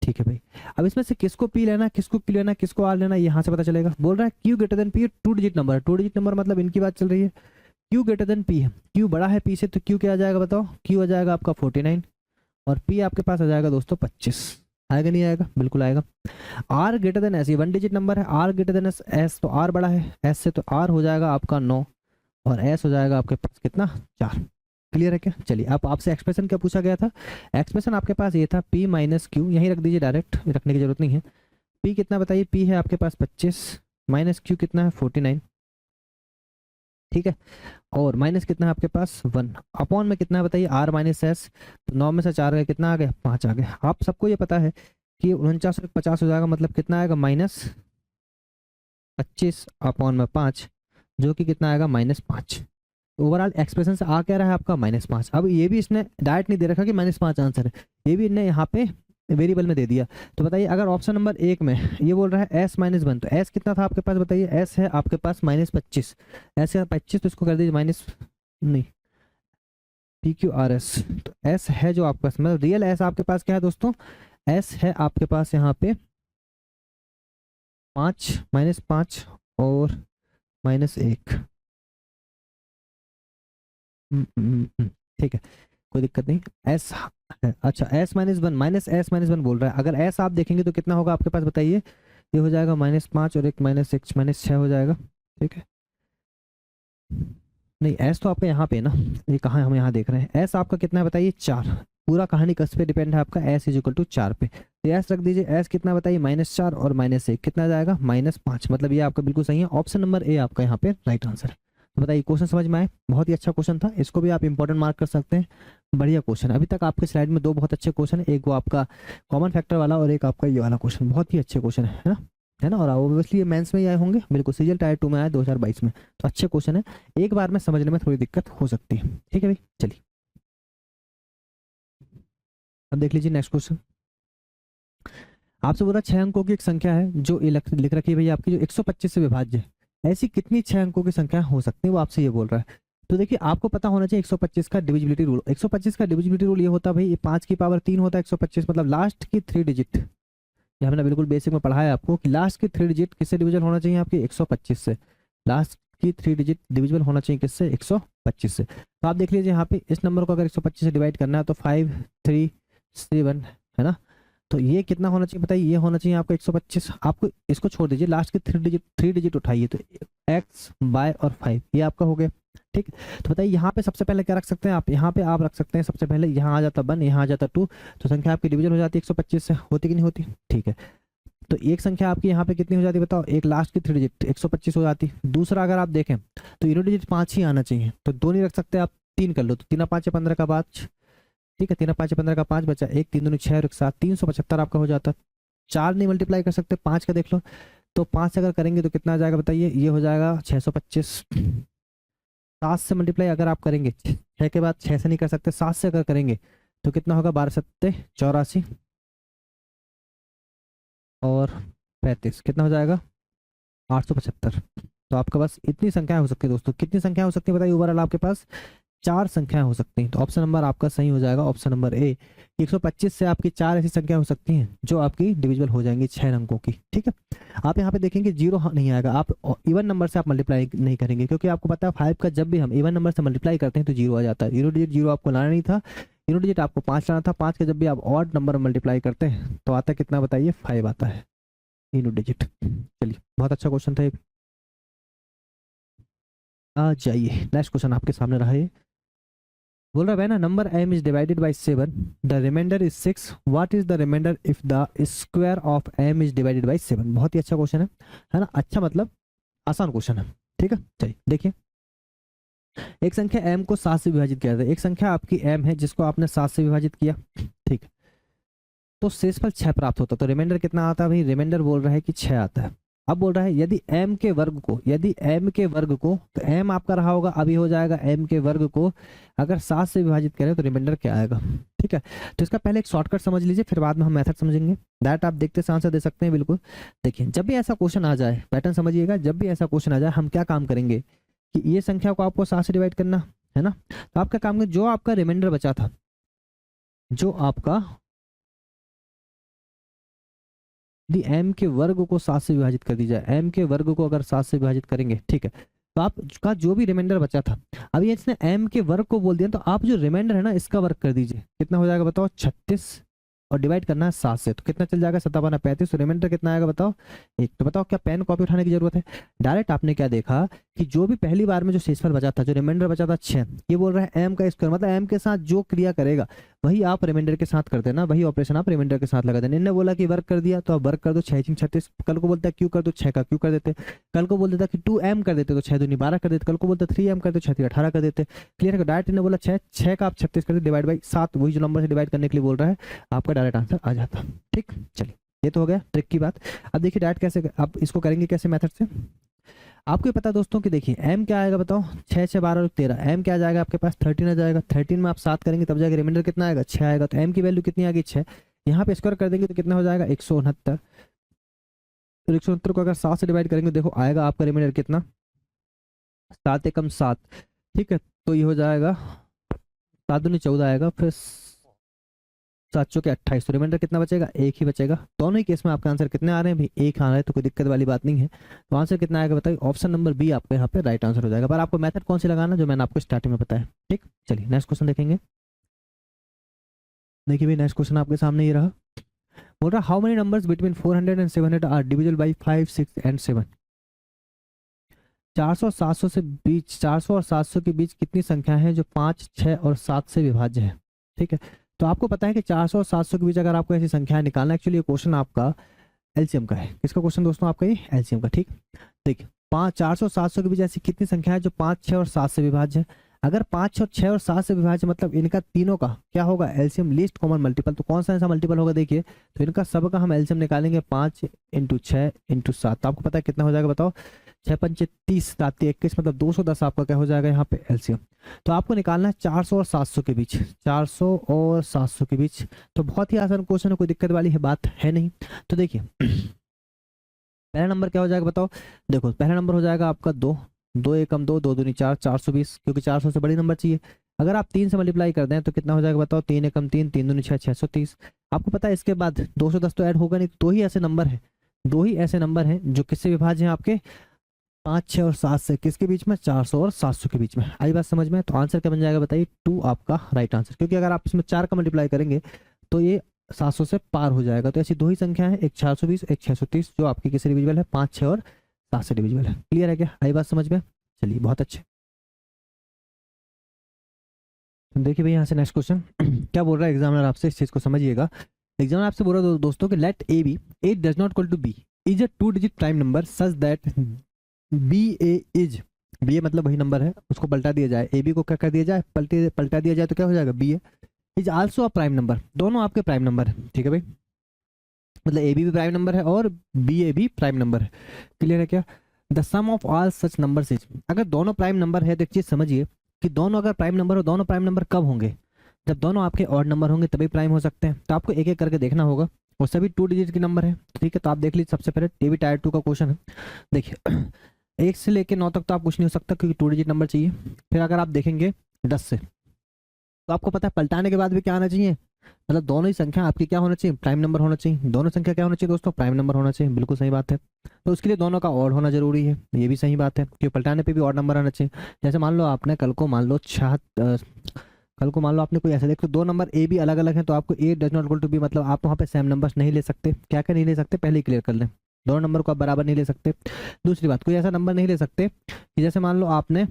Speaker 1: ठीक है भाई, अब इसमें से किसको पी लेना, किसको क्यू लेना, किसको आर लेना, यहाँ से पता चलेगा। बोल रहा है Q greater than P 2 digit number है। 2 डिजिट नंबर मतलब इनकी बात चल रही है। क्यू ग्रेटर देन पी है, क्यू बड़ा है पी से, तो क्यू क्या आ जाएगा बताओ? क्यू आ जाएगा आपका 49, और पी आपके पास आ जाएगा दोस्तों 25। आएगा नहीं आएगा? बिल्कुल आएगा। आर ग्रेटर देन एस, ये 1 डिजिट नंबर है। आर ग्रेटर देन एस, तो आर बड़ा है एस से, तो आर हो जाएगा आपका 9, और एस हो जाएगा आपके पास कितना? 4। क्लियर है क्या? चलिए, अब आपसे एक्सप्रेशन क्या पूछा गया था? एक्सप्रेशन आपके पास ये था पी माइनस क्यू, यहीं रख दीजिए, डायरेक्ट रखने की जरूरत नहीं है। पी कितना बताइए? पी है आपके पास 25, माइनस क्यू कितना है? 49। ठीक है, और माइनस कितना है आपके पास? 1 अपॉन में कितना है बताइए? आर माइनस एस, तो 9 में से 4 गए, कितना आ गया? 5 आ गया। आप सबको ये पता है कि 49 और 50 हो जाएगा, मतलब कितना आएगा? -25 अपॉन में 5, जो कि कितना आएगा? -5। ओवरऑल एक्सप्रेशन से आ क्या रहा है आपका? -5। अब ये भी इसने डायरेक्ट नहीं दे रखा कि -5 आंसर है, ये भी इन्हें यहाँ पे वेरिएबल में दे दिया। तो बताइए अगर ऑप्शन नंबर 1 में ये बोल रहा है s -1, तो s कितना था आपके पास बताइए? s है आपके पास -25, s है 25, तो इसको कर दीजिए माइनस, नहीं PQRS, तो s है जो आपके पास, मतलब रियल s आपके पास क्या है दोस्तों? s है आपके पास यहाँ पे 5 -5 और -1। ठीक है, कोई दिक्कत नहीं। एस है, अच्छा S-1 -S-1 बोल रहा है। अगर एस आप देखेंगे तो कितना होगा आपके पास बताइए? ये हो जाएगा -5 और एक -6, -6 हो जाएगा। ठीक है, नहीं एस तो आपका यहाँ पे है ना, ये कहाँ है? हम यहाँ देख रहे हैं। एस आपका कितना है बताइए? 4। पूरा कहानी किस पे डिपेंड है आपका? एस इज इक्वल टू 4 पे। तो एस रख दीजिए। एस कितना बताइए? -4 और -1, कितना जाएगा? -5। मतलब ये आपका बिल्कुल सही है, ऑप्शन नंबर ए आपका यहाँ पे राइट आंसर है। तो बताइए क्वेश्चन समझ में आए? बहुत ही अच्छा क्वेश्चन था, इसको भी आप इंपॉर्टेंट मार्क कर सकते हैं। बढ़िया क्वेश्चन। अभी तक आपके स्लाइड में 2 बहुत अच्छे क्वेश्चन है, एक वो आपका कॉमन फैक्टर वाला और एक आपका ये वाला क्वेश्चन। बहुत ही अच्छे क्वेश्चन है ना, है ना। और ऑब्वियसली ये मेंस में ही आए होंगे, बिल्कुल सीजीएल टायर 2 में आया 2022 में। तो अच्छे क्वेश्चन है, एक बार में समझने में थोड़ी दिक्कत हो सकती है। ठीक है भाई, चलिए अब देख लीजिए नेक्स्ट क्वेश्चन। आपसे बोला 6 अंकों की एक संख्या है जो लिख रखी है भैया आपकी, जो 125 से विभाज्य है। ऐसी कितनी 6 अंकों की संख्या हो सकती है, वो आपसे ये बोल रहा है। तो देखिए आपको पता होना चाहिए 125 का डिविजिबिलिटी रूल। 125 का डिविजिबिलिटी रूल ये होता है भाई, 5 की पावर 3 होता है 125, मतलब लास्ट की 3 डिजिट, ये हमने बिल्कुल बेसिक में पढ़ा है आपको कि लास्ट की 3 डिजिट किससे डिविजल होना चाहिए? आपकी 125 से। लास्ट की 3 डिजिट डिविजिबल होना चाहिए किससे? 125 से। तो आप देख लीजिए यहाँ पे इस नंबर को अगर 125 से डिवाइड करना है तो 5 3 7 है ना। तो ये कितना होना चाहिए बताइए? ये होना चाहिए आपका 125। आपको इसको छोड़ दीजिए, लास्ट की 3 डिजिट उठाइए, तो x y और 5 ये आपका हो गया। ठीक, तो बताइए यहाँ पे सबसे पहले क्या रख सकते हैं आप? यहाँ पे आप रख सकते हैं सबसे पहले, यहाँ आ जाता 1, यहाँ आ जाता 2, तो संख्या आपकी डिविजन हो जाती है 125 से। होती कि नहीं होती? ठीक है, तो एक संख्या आपकी यहाँ पे कितनी हो जाती है बताओ? एक लास्ट की 3 डिजिट 125 हो जाती। दूसरा अगर आप देखें तो यूनिट डिजिट 5 ही आना चाहिए, तो 2 नहीं रख सकते आप, 3 कर लो, तो 3 5 15 का 5। ठीक है, 3 5 15 का 5 बचा, 1 3 2 6 और 1 7, 375 आपका हो जाता। 4 नहीं मल्टीप्लाई कर सकते, 5 का देख लो, तो 5 से अगर करेंगे तो कितना आ जाएगा बताइए? ये हो जाएगा 625। 7 से मल्टीप्लाई अगर आप करेंगे, 6 के बाद 6 से नहीं कर सकते, 7 से अगर करेंगे तो कितना होगा? 12 7 84 और 35, कितना हो जाएगा? 875। तो आपके पास इतनी संख्याएं हो सकती है दोस्तों। कितनी संख्या हो सकती है बताइए? ओवरऑल आपके पास 4 संख्याएं हो सकती हैं। तो ऑप्शन नंबर आपका सही हो जाएगा, ऑप्शन नंबर ए। 125 से आपकी 4 ऐसी संख्या हो सकती हैं जो आपकी डिविजिबल हो जाएंगी 6 अंकों की। ठीक है, आप यहाँ पे देखेंगे 0 नहीं आएगा, आप इवन नंबर से आप मल्टीप्लाई नहीं करेंगे, क्योंकि आपको पता है 5 का जब भी हम इवन नंबर से मल्टीप्लाई करते हैं तो 0 आ जाता है। यूनिट डिजिट 0 आपको लाना नहीं था, यूनिट डिजिट आपको 5 लाना था। 5 का जब भी आप ऑड नंबर मल्टीप्लाई करते हैं तो आता कितना बताइए? 5 आता है यूनिट डिजिट। चलिए, बहुत अच्छा क्वेश्चन था ये। आ जाइए नेक्स्ट क्वेश्चन आपके सामने रहा है। बोल रहा है ना, number m is divided by 7, the remainder is 6, what is the remainder if the square of m is divided by 7। बहुत ही अच्छा क्वेश्चन है ना। अच्छा मतलब आसान क्वेश्चन है। ठीक है, चलिए देखिए एक संख्या m को 7 से विभाजित किया था, एक संख्या आपकी m है जिसको आपने 7 से विभाजित किया, ठीक, तो शेषफल 6 प्राप्त होता, तो रिमाइंडर कितना आता है भाई, रिमाइंडर बोल रहा है कि 6 आता है। अब बोल रहा है यदि m के वर्ग को, यदि m के वर्ग को, तो m आपका रहा होगा, अभी हो जाएगा m के वर्ग को अगर 7 से विभाजित करें तो रिमाइंडर क्या आएगा, ठीक है। तो इसका पहले एक शॉर्टकट समझ लीजिए, फिर बाद में हम मेथड समझेंगे, दैट आप देखते से आंसर दे सकते हैं बिल्कुल। देखिए जब भी ऐसा क्वेश्चन आ जाए, पैटर्न समझिएगा, जब भी ऐसा क्वेश्चन आ जाए हम क्या काम करेंगे कि ये संख्या को आपको 7 से डिवाइड करना है ना, तो आपका काम है जो आपका रिमाइंडर बचा था, जो आपका यदि m के वर्ग को 7 से विभाजित कर दी जाए, m के वर्ग को अगर 7 से विभाजित करेंगे, ठीक है, तो आपका जो भी रिमाइंडर बचा था, अब ये इसने m के वर्ग को बोल दिया, तो आप जो रिमाइंडर है ना इसका वर्ग कर दीजिए, कितना हो जाएगा बताओ, 36, और डिवाइड करना है 7 से, तो कितना चल जाएगा, 7 35, तो रिमाइंडर कितना आएगा बताओ, एक। तो बताओ क्या पेन कॉपी उठाने की जरूरत है, डायरेक्ट आपने क्या देखा कि जो भी पहली बार में जो शेषफल बचा था, जो रिमाइंडर बचा था 6, ये बोल रहा है m का स्क्वायर, मतलब m के साथ जो क्रिया करेगा वही आप रिमाइंडर के साथ कर देना, वही ऑपरेशन आप रिमाइंडर के साथ लगा देना। इन्होंने बोला कि वर्क कर दिया तो आप वर्क कर दो, 6 36, कल को बोलता है क्यू कर दो, 6 का क्यू कर देते, कल को बोल देता कि 2m कर देते तो 6 दूनी 12 कर देते, कल को बोलता 3m कर दो 6 18 कर देते, क्लियर है। डायरेक्ट इन्होंने बोला 6 का आप 36 कर दे, डिवाइड बाई 7, वही जो नंबर से डिवाइड करने के लिए बोल रहा है, आपका डायरेक्ट आंसर आ जाता, ठीक। चलिए ये तो हो गया ट्रिक की बात। अब देखिए डायरेक्ट कैसे आप इसको करेंगे, कैसे मेथड से, आपको पता है दोस्तों कि देखिए m क्या आएगा बताओ, 6 6 12 और 13, m क्या आ जाएगा आपके पास 13 आ जाएगा, 13 में आप 7 करेंगे तब जाएगा रिमाइंडर कितना आएगा 6 आएगा, तो m की वैल्यू कितनी आ गई 6, यहाँ पे स्क्वायर कर देंगे तो कितना हो जाएगा 169, तो 169 को अगर 7 से डिवाइड करेंगे देखो आएगा आपका रिमाइंडर कितना, 7 एकम 7, ठीक है, तो ये हो जाएगा 7 दूनी 14 आएगा, फिर 7 चौके 28, तो रिमाइंडर कितना बचेगा, एक ही बचेगा। दोनों ही केस में आपका आंसर कितने आ रहे हैं भाई, एक आ रहा है, तो कोई दिक्कत वाली बात नहीं है। तो आंसर कितना आएगा बताइए, ऑप्शन नंबर बी आपका यहाँ पे राइट आंसर हो जाएगा। पर आपको मेथड कौन सी लगाना, जो मैंने आपको स्टार्टिंग में बताया, ठीक। चलिए नेक्स्ट क्वेश्चन देखेंगे। देखिए भाई नेक्स्ट क्वेश्चन आपके सामने ये रहा, बोल रहा how many numbers between 400 and 700 are divisible by 5 6 and 7। 400 और 700 से बीच, 400 और 700 के बीच कितनी संख्या है जो 5 6 और 7 से विभाज्य है, ठीक है। तो आपको पता है कि 400 और 700 के बीच अगर आपको ऐसी संख्या निकालना, एक्चुअली ये क्वेश्चन आपका एलसीएम का है, किसका क्वेश्चन दोस्तों, आपका ये एलसीएम का, ठीक। देखिए 400 700 के बीच ऐसी कितनी संख्या है जो 5 6 और 7 से विभाज्य है, अगर 5 6 और 7 से विभाज्य मतलब इनका तीनों का क्या होगा, एलसीएम लीस्ट कॉमन मल्टीपल, तो कौन सा ऐसा मल्टीपल होगा, देखिए तो इनका सबका हम एलसीएम निकालेंगे 5 × 6 × 7, तो आपको पता है कितना हो जाएगा बताओ, 6 पंचे 30 7 21, मतलब 210 आपका क्या हो जाएगा यहाँ पे एलसीएम। तो आपको निकालना है 400 और 700 के बीच, 400 और 700 के बीच, तो बहुत ही आसान क्वेश्चन है, कोई दिक्कत वाली है बात है नहीं। तो देखिए पहला नंबर क्या हो जाएगा बताओ, देखो पहला नंबर हो जाएगा आपका 2, 2 एकम 2, 2 दूनी 4, 420, क्योंकि 400 से बड़ी नंबर चाहिए। अगर आप 3 से मल्टीप्लाई कर दें तो कितना हो जाएगा बताओ, 3 एकम 3, 3 दूनी 6, 630। आपको पता है इसके बाद 210 तो ऐड होगा नहीं, दो ही ऐसे नंबर है, दो ही ऐसे नंबर हैं जो किससे विभाज्य हैं आपके, 5 6 और 7 से, किसके बीच में, 400 और 700 के बीच में। आई बात समझ में, तो आंसर क्या बन जाएगा बताइए, 2 आपका राइट आंसर, क्योंकि अगर आप इसमें 4 का मल्टीप्लाई करेंगे तो ये 700 से पार हो जाएगा। तो ऐसी दो ही संख्या है, एक 420 एक 630, जो आपकी किससे डिविजिबल है, 5 6 और 7 से डिविजिबल है। क्लियर है क्या, आई बात समझ में, चलिए बहुत अच्छे। देखिए भाई यहाँ से नेक्स्ट क्वेश्चन क्या बोल रहा है एग्जामिनर आपसे, इस चीज को समझिएगा। एग्जामिनर आपसे बोल रहा है दोस्तों कि let a b, a does not equal to b, is a 2 digit prime number such that b a is, b a मतलब वही नंबर है, उसको पलटा दिया जाए, ए बी को क्या कर दिया जाए, पलटा दिया जाए, तो क्या हो जाएगा, b a is also a prime number, दोनों आपके प्राइम नंबर है, ठीक है भाई, मतलब ए बी भी प्राइम नंबर है और बी ए भी प्राइम नंबर है। क्लियर है क्या, the sum of all such number is, अगर दोनों प्राइम नंबर है तो एक चीज समझिए कि दोनों अगर प्राइम नंबर हो, दोनों प्राइम नंबर कब होंगे, जब दोनों आपके ऑड नंबर होंगे तभी प्राइम हो सकते हैं। तो आपको एक एक करके देखना होगा, और सभी 2 डिजिट के नंबर है, ठीक है। तो आप देख लीजिए, सबसे पहले टीवी टायर 2 का क्वेश्चन है। देखिए 1 से लेके 9 तक तो आप कुछ नहीं हो सकता, क्योंकि 2 डिजिट नंबर चाहिए। फिर अगर आप देखेंगे 10 से, तो आपको पता है पलटाने के बाद भी क्या आना चाहिए, मतलब दोनों ही संख्या आपकी क्या होना चाहिए, प्राइम नंबर होना चाहिए। दोनों संख्या क्या होना चाहिए दोस्तों, प्राइम नंबर होना चाहिए, बिल्कुल सही बात है। तो उसके लिए दोनों का ऑड होना जरूरी है, ये भी सही बात है, क्योंकि पलटाने पे भी ऑड नंबर आना चाहिए। जैसे मान लो आपने कल को मान लो आपने कोई ऐसा देखो, 2 नंबर ए भी अलग अलग हैं, तो आपको a does not equal to b, मतलब आप वहाँ पे सेम नंबर्स नहीं ले सकते। क्या क्या नहीं ले सकते, पहले ही क्लियर कर लें, दोनों नंबर को आप बराबर नहीं ले सकते। दूसरी बात, कोई ऐसा नंबर नहीं ले सकते कि जैसे मान लो आपने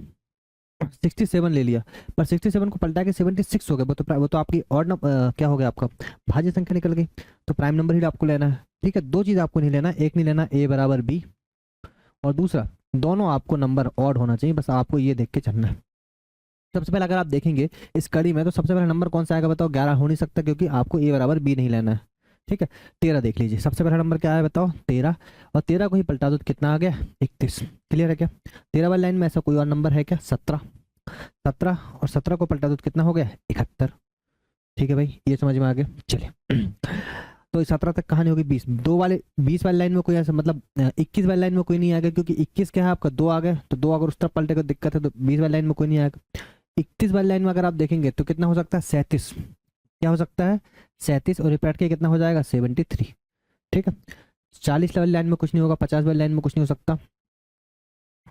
Speaker 1: 67 ले लिया, पर 67 को पलटा के 76 हो गया, वो तो आपकी और क्या हो गया, आपका भाज्य संख्या निकल गई। तो प्राइम नंबर ही आपको लेना है, ठीक है। 2 चीज आपको नहीं लेना, एक नहीं लेना ए बराबर बी, और दूसरा दोनों आपको नंबर ऑड होना चाहिए, बस आपको ये देख के चलना है। सबसे पहले अगर आप देखेंगे इस कड़ी में, तो सबसे पहला नंबर कौन सा आएगा बताओ? 11 हो नहीं सकता, क्योंकि आपको ए बराबर बी नहीं लेना है। ठीक है, 13 देख लीजिए, सबसे पहला नंबर क्या है बताओ? 13। और 13 को ही पलटा दो तो कितना आ गया? 31। क्लियर है क्या? 13 वाली लाइन में ऐसा कोई और नंबर है क्या? 17। 17 और 17 को पलटा दो तो कितना हो गया? 71। ठीक है भाई, ये समझ में आ गया। चलिए तो 17 तक कहानी होगी 20। दो वाले 20 वाली लाइन में कोई ऐसा मतलब 21 वाली लाइन में कोई नहीं आएगा, क्योंकि 21 क्या है आपका? 2 आ गया, तो 2 अगर उस तरफ पलटेगा दिक्कत है, तो 20 वाली लाइन में कोई नहीं आएगा। 31 वाली लाइन में अगर आप देखेंगे तो कितना हो सकता है? 37। क्या हो सकता है? 37, और रिपीट के कितना हो जाएगा? 73। ठीक है, 40 वाली लाइन में कुछ नहीं होगा, 50 वाली लाइन में कुछ नहीं हो सकता,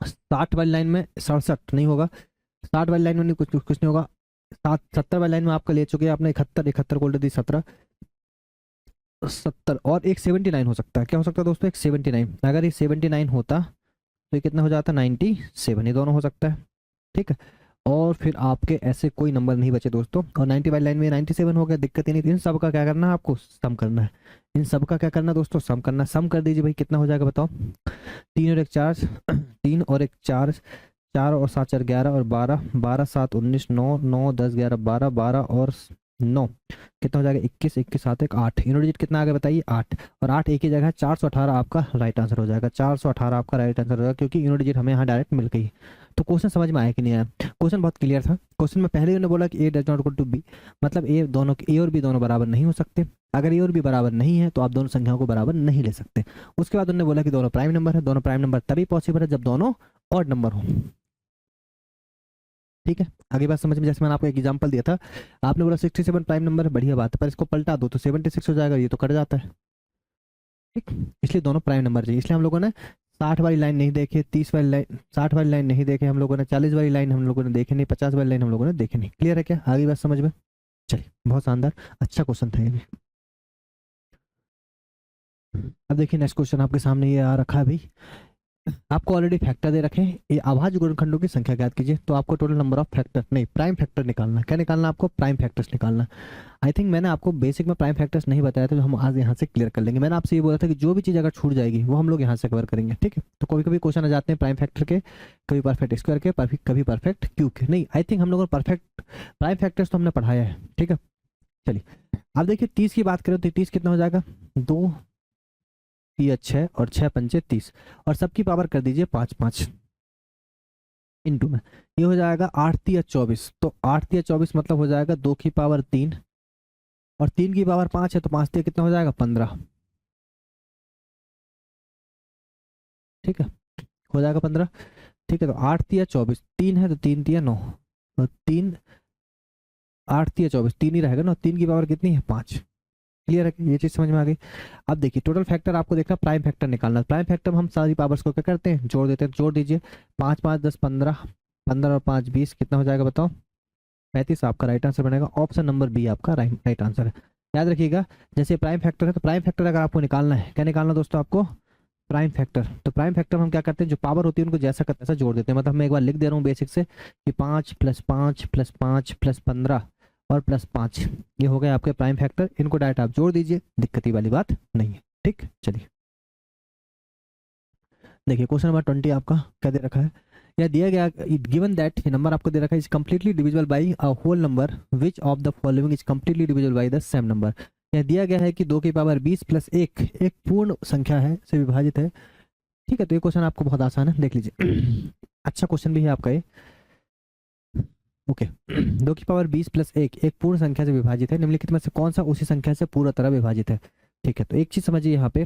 Speaker 1: 60 वाली लाइन में 67 नहीं होगा, 60 वाली लाइन में नहीं, कुछ नहीं होगा, 70 वाली लाइन में आपका ले चुके हैं आपने 71, 71 को उल्टा दी 17, 70, और एक 79 हो सकता है। क्या हो सकता है दोस्तों? एक 79। अगर ये 79 होता तो ये कितना हो जाता? 97। ये दोनों हो सकता है। ठीक है, और फिर आपके ऐसे कोई नंबर नहीं बचे दोस्तों। और 90 वाली लाइन में 97 हो गया, दिक्कत ही नहीं थी। इन सब का क्या करना है आपको? सम करना है। इन सब का क्या करना है दोस्तों? सम करना है। सम कर दीजिए भाई, कितना हो जाएगा बताओ? 3 और 1 4, 3 और 1 4, 4 और 7 4 11 और 12, 12 7 19, 9 9 10 11 12, 12 और 9 कितना हो जाएगा? 21, 21 7 1 8। यूनिट डिजिट कितना आ गया बताइए? 8। और 8 एक ही जगह है, 418 आपका राइट आंसर हो जाएगा। 418 आपका राइट आंसर हो जाएगा, क्योंकि यूनिट डिजिट हमें यहाँ डायरेक्ट मिल गई। तो क्वेश्चन समझ में आया कि नहीं आया? क्वेश्चन बहुत क्लियर था। क्वेश्चन में पहले उन्होंने बोला कि a does not equal to b, मतलब ए दोनों, ए और बी दोनों बराबर नहीं हो सकते। अगर ए और बी बराबर नहीं है तो आप दोनों संख्याओं को बराबर नहीं ले सकते। उसके बाद उन्होंने बोला कि दोनों प्राइम नंबर है। दोनों प्राइम नंबर तभी पॉसिबल है जब दोनों ऑड नंबर हो। ठीक है, आगे बात समझ में? जैसे मैंने आपको एक एग्जांपल दिया था, आपने बोला 67 प्राइम नंबर है, बढ़िया बात है, पर इसको पलटा दो तो 76 हो जाएगा, ये तो कट जाता है। ठीक, इसलिए दोनों प्राइम नंबर चाहिए। इसलिए हम लोगों ने 60 वाली लाइन नहीं देखी, 30 वाली लाइन, 60 वाली लाइन नहीं देखे हम लोगों ने, 40 वाली लाइन हम लोगों ने देखे नहीं, 50 वाली लाइन हम लोगों ने देखे नहीं। क्लियर है क्या? आगे बात समझ में? चलिए, बहुत शानदार, अच्छा क्वेश्चन था ये भी। अब देखिए नेक्स्ट क्वेश्चन आपके सामने ये आ रखा है अभी। आपको ऑलरेडी फैक्टर दे रखे हैं, ये अभाज्य गुणनखंडों की संख्या ज्ञात कीजिए। तो आपको टोटल नंबर ऑफ फैक्टर नहीं, प्राइम फैक्टर निकालना है। क्या निकालना है आपको? प्राइम फैक्टर्स निकालना। आई थिंक मैंने आपको बेसिक में प्राइम फैक्टर्स नहीं बताया था, तो हम आज यहाँ से क्लियर कर लेंगे। मैंने आपसे ये बोला था कि जो भी चीज़ अगर छूट जाएगी वो हम लोग यहाँ से कवर करेंगे। ठीक है, तो कभी कभी क्वेश्चन आ जाते हैं प्राइम फैक्टर के, कभी परफेक्ट स्क्वायर के, कभी परफेक्ट क्यूब के। नहीं, आई थिंक हम लोगों ने परफेक्ट प्राइम फैक्टर्स तो हमने पढ़ाया है। ठीक है, चलिए अब देखिए 30 की बात करें तो 30 कितना हो जाएगा? 2 3 6 और 6 पंचे 30, और सबकी पावर कर दीजिए 5 5 इंटू में, ये हो जाएगा 8 3 24। तो 8 3 24 मतलब हो जाएगा 2 की पावर 3, और 3 की पावर 5 है, तो 5 3 कितना हो जाएगा? 15। ठीक है, हो जाएगा 15। ठीक है, तो 8 3 24, 3 है तो 3 3 9, और 3 8 3 24, 3 ही रहेगा ना, 3 की पावर कितनी है? 5। क्लियर है? ये चीज समझ में आ गई। अब देखिए टोटल फैक्टर आपको देखना, प्राइम फैक्टर निकालना। प्राइम फैक्टर में हम सारी पावर्स को क्या करते हैं? जोड़ देते हैं। जोड़ दीजिए, 5 5 10 15, 15 और 5 20, कितना हो जाएगा बताओ? 35 आपका राइट आंसर बनेगा। ऑप्शन नंबर बी आपका राइट आंसर है। याद रखिएगा, जैसे प्राइम फैक्टर है, तो प्राइम फैक्टर अगर आपको निकालना है, क्या निकालना दोस्तों आपको? Prime factor. तो प्राइम फैक्टर हम क्या करते हैं? जो पावर होती है उनको जैसा का तैसा जोड़ देते हैं। मतलब मैं एक बार लिख दे रहा हूँ बेसिक से कि 5 + 5 + 5 + 15 और +5, ये हो गए आपके प्राइम फैक्टर। इनको डायरेक्ट आप जोड़ दीजिए, दिक्कत वाली बात नहीं है। ठीक, चलिए देखिए क्वेश्चन नंबर 20 आपका क्या दे रखा है? यह दिया गया, गिवन दैट, ये नंबर आपको दे रखा है, is completely divisible by a whole number, which of the following is completely divisible by the same number. यह दिया गया है कि 2 की पावर 20 + 1 एक पूर्ण संख्या है से विभाजित है। ठीक है, तो ये क्वेश्चन आपको बहुत आसान है, देख लीजिए। अच्छा क्वेश्चन भी है आपका ये। ओके, 2 की पावर 20 + 1 एक पूर्ण संख्या से विभाजित है, निम्नलिखित में से कौन सा उसी संख्या से पूरा तरह विभाजित है? ठीक है, तो एक चीज समझिए यहाँ पे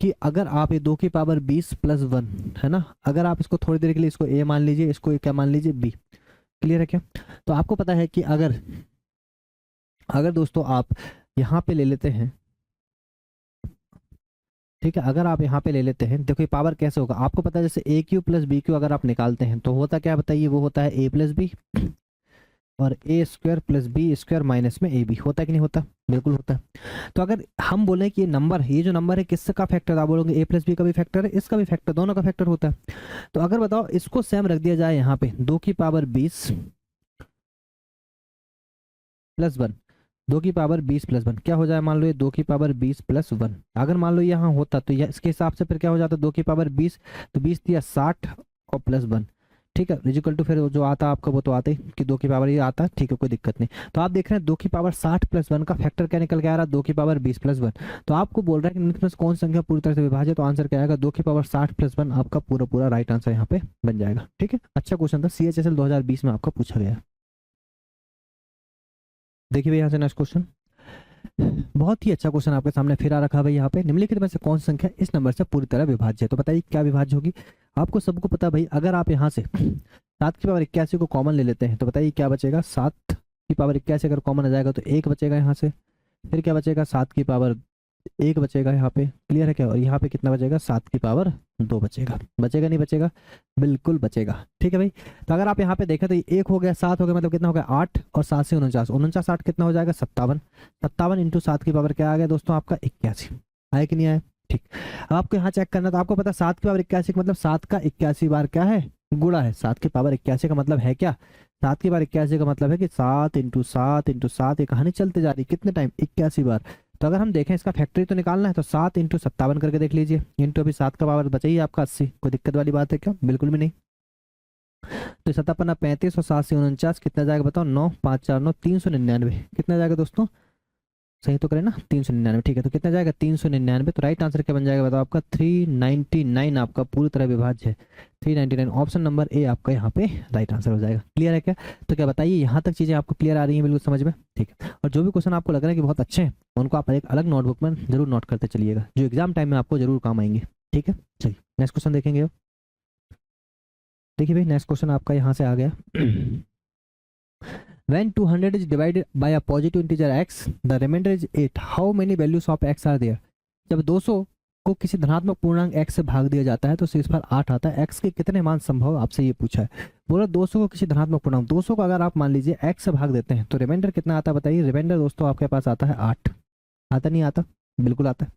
Speaker 1: कि अगर आप ये 2 की पावर 20 + 1 है ना, अगर आप इसको थोड़ी देर के लिए इसको ए मान लीजिए, इसको क्या मान लीजिए? बी। क्लियर है क्या? तो आपको पता है कि अगर अगर दोस्तों आप यहाँ पे ले लेते हैं, ठीक है, अगर आप यहाँ पे ले लेते हैं, देखो ये पावर कैसे होगा आपको पता है, जैसे ए क्यू प्लस बी क्यू अगर आप निकालते हैं तो होता क्या बताइए? वो होता है ए प्लस बी, और a square plus b square minus में ए बी। होता है कि नहीं होता? बिल्कुल होता है। तो अगर हम बोले कि ये नंबर है, ये जो नंबर है किसका फैक्टर? आप बोलोगे ए प्लस बी का भी फैक्टर है, इसका भी फैक्टर, दोनों का फैक्टर होता है। तो अगर बताओ इसको सेम रख दिया जाए यहाँ पे, 2 की पावर 20 + 1, 2 की पावर 20 + 1 क्या हो जाए? मान लो ये 2 की पावर 20 + 1, अगर मान लो यहाँ होता तो यह इसके हिसाब से फिर क्या हो जाता? 2 की पावर 20, तो 20 दिया 60 और +1, ठीक है, इजिकल टू फिर जो आता है आपका वो तो आता ही कि 2 की पावर ये आता है, ठीक है कोई दिक्कत नहीं। तो आप देख रहे हैं 2 की पावर 60 प्लस 1 का फैक्टर क्या निकल के आ रहा है, 2 की पावर 20 प्लस 1। तो आपको बोल रहा है कि निम्नलिखित में से कौन सी संख्या पूरी तरह से विभाज्य है, तो आंसर क्या आएगा 2 की पावर 60 प्लस 1 आपका पूरा पूरा राइट आंसर यहाँ पे बन जाएगा। ठीक है, अच्छा क्वेश्चन था, CHSL 2020 में आपका पूछा गया है। देखिए भैया यहाँ से नेक्स्ट क्वेश्चन, बहुत ही अच्छा क्वेश्चन आपके सामने फिर आ रखा है भाई। यहाँ पे निम्नलिखित में से कौन सी संख्या इस नंबर से पूरी तरह विभाज्य है, तो बताइए क्या विभाज्य होगी। आपको सबको पता है भाई, अगर आप यहाँ से 7 की पावर 81 को कॉमन ले लेते हैं तो बताइए क्या बचेगा, 7 की पावर 81 अगर कॉमन आ जाएगा तो 1 बचेगा यहाँ से, फिर क्या बचेगा 7 की पावर 1 बचेगा यहाँ पे, क्लियर है क्या, और यहाँ पे कितना बचेगा 7 की पावर 2 बचेगा, बचेगा नहीं बचेगा, बिल्कुल बचेगा। ठीक है भाई, तो अगर आप यहाँ पे देखें तो ये 1 हो गया, 7 हो गया, मतलब कितना हो गया 8, और 7 से 49, 49 8 कितना हो जाएगा 57, 57 इंटू 7 की पावर क्या आ गया दोस्तों आपका 81, आया कि नहीं आया। ठीक, अब आपको यहाँ चेक करना, तो आपको पता है 7 की पावर 81 का मतलब 7 का 81 बार क्या है, गुणा है। 7 की पावर 81 का मतलब है क्या, 7 की पावर 81 का मतलब है कि 7 इंटू 7 इंटू 7, ये कहानी चलते जा रही कितने टाइम 81 बार। तो अगर हम देखें इसका फैक्टरी तो निकालना है, तो 7 इंटू 57 करके देख लीजिए, इंटू अभी 7 का पावर बचा ही आपका 80, कोई दिक्कत वाली बात है क्या, बिल्कुल भी नहीं। तो 7 35 और 7 से 49 कितना जाएगा बताओ, 9 5 4 9 399, कितना जाएगा दोस्तों, सही तो करें ना 399, ठीक है, तो कितना जाएगा 399। तो राइट आंसर क्या बन जाएगा बताओ आपका 399, आपका पूरी तरह विभाज्य है 399, ऑप्शन नंबर ए आपका यहाँ पे राइट आंसर हो जाएगा। क्लियर है क्या, तो क्या बताइए यहाँ तक चीजें आपको क्लियर आ रही हैं बिल्कुल समझ में। ठीक है, और जो भी क्वेश्चन आपको लग रहा है कि बहुत अच्छे हैं उनको आप एक अलग नोटबुक में जरूर नोट करते चलिएगा, जो एग्जाम टाइम में आपको जरूर काम आएंगे। ठीक है, चलिए नेक्स्ट क्वेश्चन देखेंगे। देखिए भाई नेक्स्ट क्वेश्चन आपका यहाँ से आ गया When 200 is divided by a positive integer x, the remainder is 8. How many values of x are there? जब 200 को किसी धनात्मक पूर्णांक x से भाग दिया जाता है तो शेषफल 8 आता है। x के कितने मान संभव, आपसे ये पूछा है। बोला 200 को किसी धनात्मक पूर्णांक, 200 को अगर आप मान लीजिए x से भाग देते हैं तो रिमाइंडर कितना आता है बताइए। रिमाइंडर दोस्तों आपके पास आता है 8, आता नहीं आता, बिल्कुल आता है।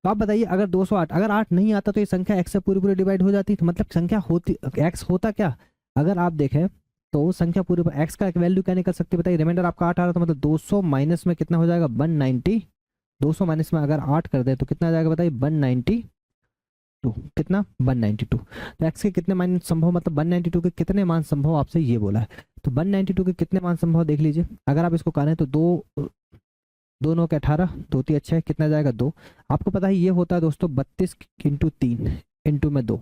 Speaker 1: तो आप बताइए अगर 208, अगर 8 नहीं आता तो ये संख्या x से पूरी पूरी डिवाइड हो जाती, तो मतलब संख्या होती x होता क्या, अगर आप देखें तो संख्या पूरी पर x का एक वैल्यू क्या निकल सकती है बताइए। रिमाइंडर आपका 8 आ रहा है तो मतलब 200 माइनस में कितना हो जाएगा 190, 200 माइनस में अगर 8 कर दे तो कितना आ जाएगा बताइए 192, कितना 192। तो x के कितने मान संभव, मतलब 192 के कितने मान संभव आपसे ये बोला है। तो 192 के कितने मान संभव देख लीजिए, अगर आप इसको करें तो 2 9 के 18, 2 3 अच्छा है, कितना जाएगा 2। आपको पता है ये होता है दोस्तों 32 इंटू 3 इंटू में 2,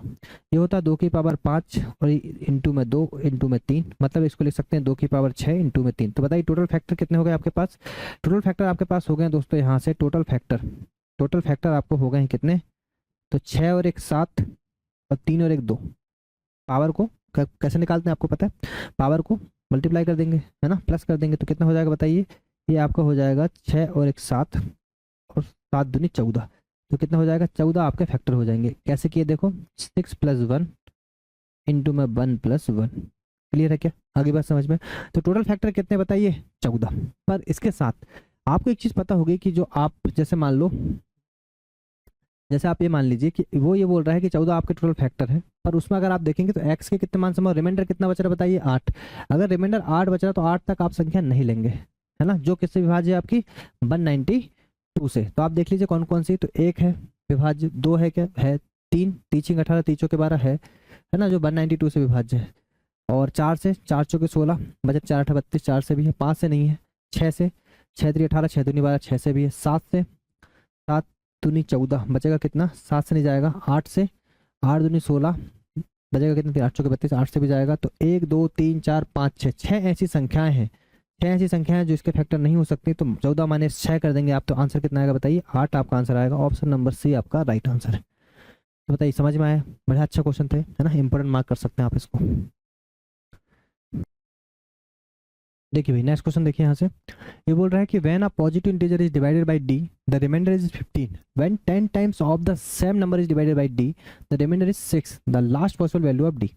Speaker 1: ये होता है 2 की पावर 5 और इंटू में 2 इंटू में 3, मतलब इसको लिख सकते हैं 2 की पावर 6 इंटू में 3। तो बताइए टोटल फैक्टर कितने हो गए आपके पास, टोटल फैक्टर आपके पास हो गए दोस्तों यहाँ से, टोटल फैक्टर आपको हो गए हैं कितने, तो 6 और 1 7 और 3 और 1 2। पावर को कैसे निकालते हैं आपको पता है, पावर को मल्टीप्लाई कर देंगे है ना, प्लस कर देंगे तो कितना हो जाएगा बताइए, ये आपका हो जाएगा 6 और 1 7 और 7 दूनी 14, तो कितना हो जाएगा 14 आपके फैक्टर हो जाएंगे। कैसे किए देखो 6 + 1 इंटू में 1 + 1, क्लियर है क्या, आगे बात समझ में। तो टोटल फैक्टर कितने बताइए 14। पर इसके साथ आपको एक चीज पता होगी कि जो आप जैसे मान लो, जैसे आप ये मान लीजिए कि वो ये बोल रहा है कि 14 आपके टोटल फैक्टर है, पर उसमें अगर आप देखेंगे तो x के कितने मान संभव, रिमाइंडर कितना बच रहा बताइए 8। अगर रिमाइंडर 8 बच रहा तो 8 तक आप संख्या नहीं लेंगे है ना, जो किससे विभाज्य है आपकी 192 से। तो आप देख लीजिए कौन कौन सी, तो 1 है विभाज्य, 2 है क्या है, 3 3 18 3 के 12 है ना जो 192 से विभाज्य है, और 4 से 4 के 16 बचत 4 8 32, 4 से भी है, 5 से नहीं है, 6 से 6 3 18 6 दूनी 12 6 से भी है, 7 से 7 दूनी 14 बचेगा कितना, 7 से नहीं जाएगा, 8 से 8 दूनी 16 बचेगा कितना 8 के 32, 8 से भी जाएगा। तो 1 2 3 4 5 6, 6 ऐसी संख्याएं हैं, 6 ऐसी संख्याएं जो इसके फैक्टर नहीं हो सकती, तो 14 माइनस 6 कर देंगे आप, तो आंसर कितना आएगा बताइए 8 आपका आंसर आएगा, ऑप्शन नंबर सी आपका राइट आंसर है। तो बताइए समझ में आया, बड़ा अच्छा क्वेश्चन थे है ना, इंपॉर्टेंट मार्क कर सकते हैं आप इसको। देखिए भाई नेक्स्ट क्वेश्चन देखिए यहाँ से, ये बोल रहा है कि when a positive integer is divided by d the remainder is 15, when 10 times of the same number is divided by d the remainder is 6, the last possible value of d।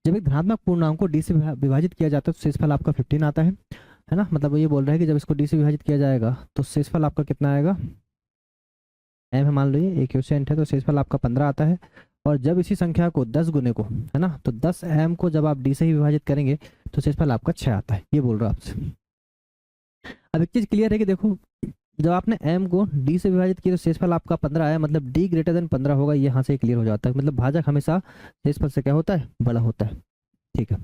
Speaker 1: जब एक धनात्मक पूर्णांक को d से विभाजित किया जाता है तो शेषफल आपका 15 आता है ना, मतलब वो ये बोल रहा है कि जब इसको d से विभाजित किया जाएगा तो शेषफल आपका कितना आएगा, m है मान लो ये एक क्वेश्चन है, तो शेषफल आपका 15 आता है। और जब इसी संख्या को 10 गुने को है ना, तो 10 m को जब आप d से ही विभाजित करेंगे तो शेषफल आपका 6 आता है, ये बोल रहा है आपसे। अब एक चीज क्लियर है कि देखो जब आपने m को d से विभाजित किया तो शेषफल आपका 15 आया, मतलब d > 15 होगा, यहाँ से क्लियर हो जाता है, मतलब भाजक हमेशा शेषफल से क्या होता है बड़ा होता है। ठीक है,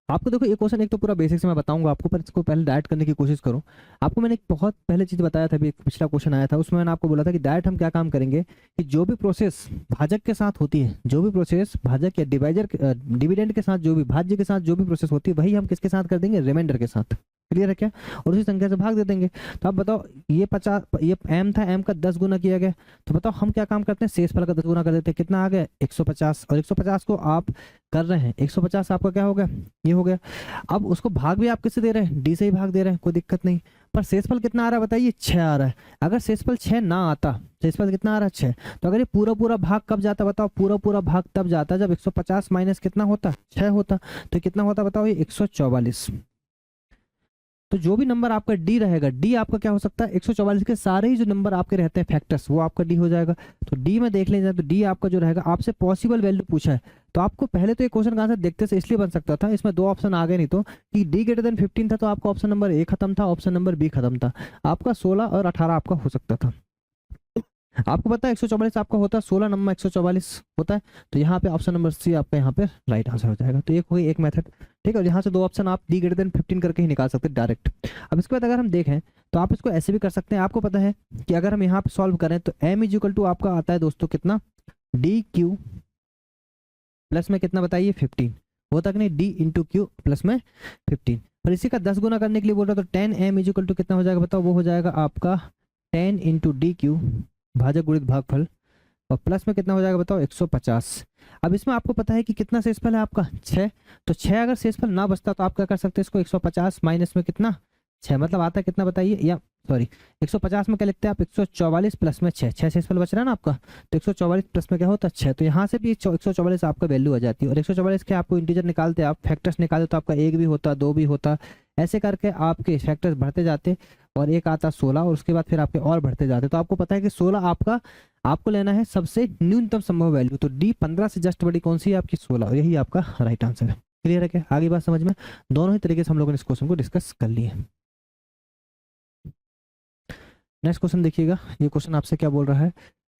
Speaker 1: आपको देखो ये क्वेश्चन एक तो पूरा बेसिक से मैं बताऊंगा आपको, पर इसको पहले डायरेक्ट करने की कोशिश करो। आपको मैंने एक बहुत पहले चीज बताया था, अभी एक पिछला क्वेश्चन आया था, उसमें मैंने आपको बोला था कि डायरेक्ट हम क्या काम करेंगे कि जो भी प्रोसेस भाजक के साथ होती है, जो भी प्रोसेस भाजक या डिवाइजर डिविडेंड के साथ, जो भी भाज्य के साथ जो भी प्रोसेस होती है, वही हम किसके साथ कर देंगे, रिमाइंडर के साथ। क्लियर है क्या? और उसी संख्या से भाग दे देंगे। तो आप बताओ, ये 50, ये m था, m का 10 गुना किया गया, तो बताओ हम क्या काम करते हैं, शेषफल का 10 गुना कर देते हैं। कितना आ गया, 150, और 150 को आप कर रहे हैं, 150 आपका क्या हो गया, ये हो गया। अब उसको भाग भी आप किससे दे रहे हैं, डी से ही भाग दे रहे हैं, कोई दिक्कत नहीं। पर शेषफल कितना आ रहा है बताइए, 6 आ रहा है। अगर शेषफल 6 ना आता, शेषफल कितना आ रहा है, 6, तो अगर ये पूरा पूरा भाग कब जाता बताओ, पूरा पूरा भाग तब जाता जब 150 माइनस कितना होता, 6 होता। तो कितना होता बताओ, ये 144। तो जो भी नंबर आपका डी रहेगा, डी आपका क्या हो सकता है, 144 के सारे ही जो नंबर आपके रहते हैं फैक्टर्स, वो आपका डी हो जाएगा। तो डी में देख लेंगे, तो डी आपका जो रहेगा, आपसे पॉसिबल वैल्यू पूछा है, तो आपको पहले तो ये क्वेश्चन का आंसर देखते से इसलिए बन सकता था, इसमें दो ऑप्शन आ गए, नहीं तो कि डी ग्रेटर देन 15 था, तो आपका ऑप्शन नंबर ए खत्म था, ऑप्शन नंबर बी खत्म था, आपका 16 और 18 आपका हो सकता था। आपको पता है 144 आपका होता है, 16 नंबर 144 होता है, तो यहाँ पे ऑप्शन नंबर सी आपका यहाँ पे राइट आंसर हो जाएगा। तो एक हो गई एक मेथड, ठीक है। और यहाँ से दो ऑप्शन आप डी ग्रेटर देन 15 करके ही निकाल सकते हैं डायरेक्ट। अब इसके बाद अगर हम देखें तो आप इसको ऐसे भी कर सकते हैं। आपको पता है कि अगर हम यहाँ पे सॉल्व करें तो m इज इक्वल टू आपका आता है दोस्तों कितना, डी क्यू प्लस में कितना बताइए 15, होता कि नहीं, डी इंटू क्यू प्लस में 15। पर इसी का 10 गुना करने के लिए बोल रहा, तो 10m इज इक्वल टू कितना हो जाएगा बताओ, वो हो जाएगा आपका 10 इंटू डी क्यू भाजक गुणित भागफल, और प्लस में कितना हो जाएगा बताओ 150। अब इसमें आपको पता है कि कितना शेषफल है आपका 6, तो 6 अगर शेषफल ना बचता तो आप क्या कर सकते हैं, इसको 150 माइनस में कितना 6, मतलब आता है कितना बताइए, या सॉरी 150 में क्या लिखते हैं आप, 144 प्लस में 6, 6 शेषफल बच रहा है ना आपका, तो 144 प्लस में क्या होता है 6, तो यहाँ से भी 144 आपका वैल्यू आ जाती है। और 144 के आपको इंटीजर निकालते, आप फैक्टर्स निकालते तो आपका 1 भी होता, 2 भी होता, ऐसे करके आपके फैक्टर्स बढ़ते जाते, और एक आता 16, और उसके बाद फिर आपके और बढ़ते जाते। तो आपको पता है कि 16 आपका आपको लेना है सबसे न्यूनतम संभव वैल्यू, तो डी 15 से जस्ट बड़ी कौन सी है आपकी 16, और यही आपका राइट आंसर है। क्लियर है क्या, आगे बात समझ में? दोनों ही तरीके से हम लोगों ने इस क्वेश्चन को डिस्कस कर लिए। नेक्स्ट क्वेश्चन देखिएगा, ये क्वेश्चन आपसे क्या बोल रहा है,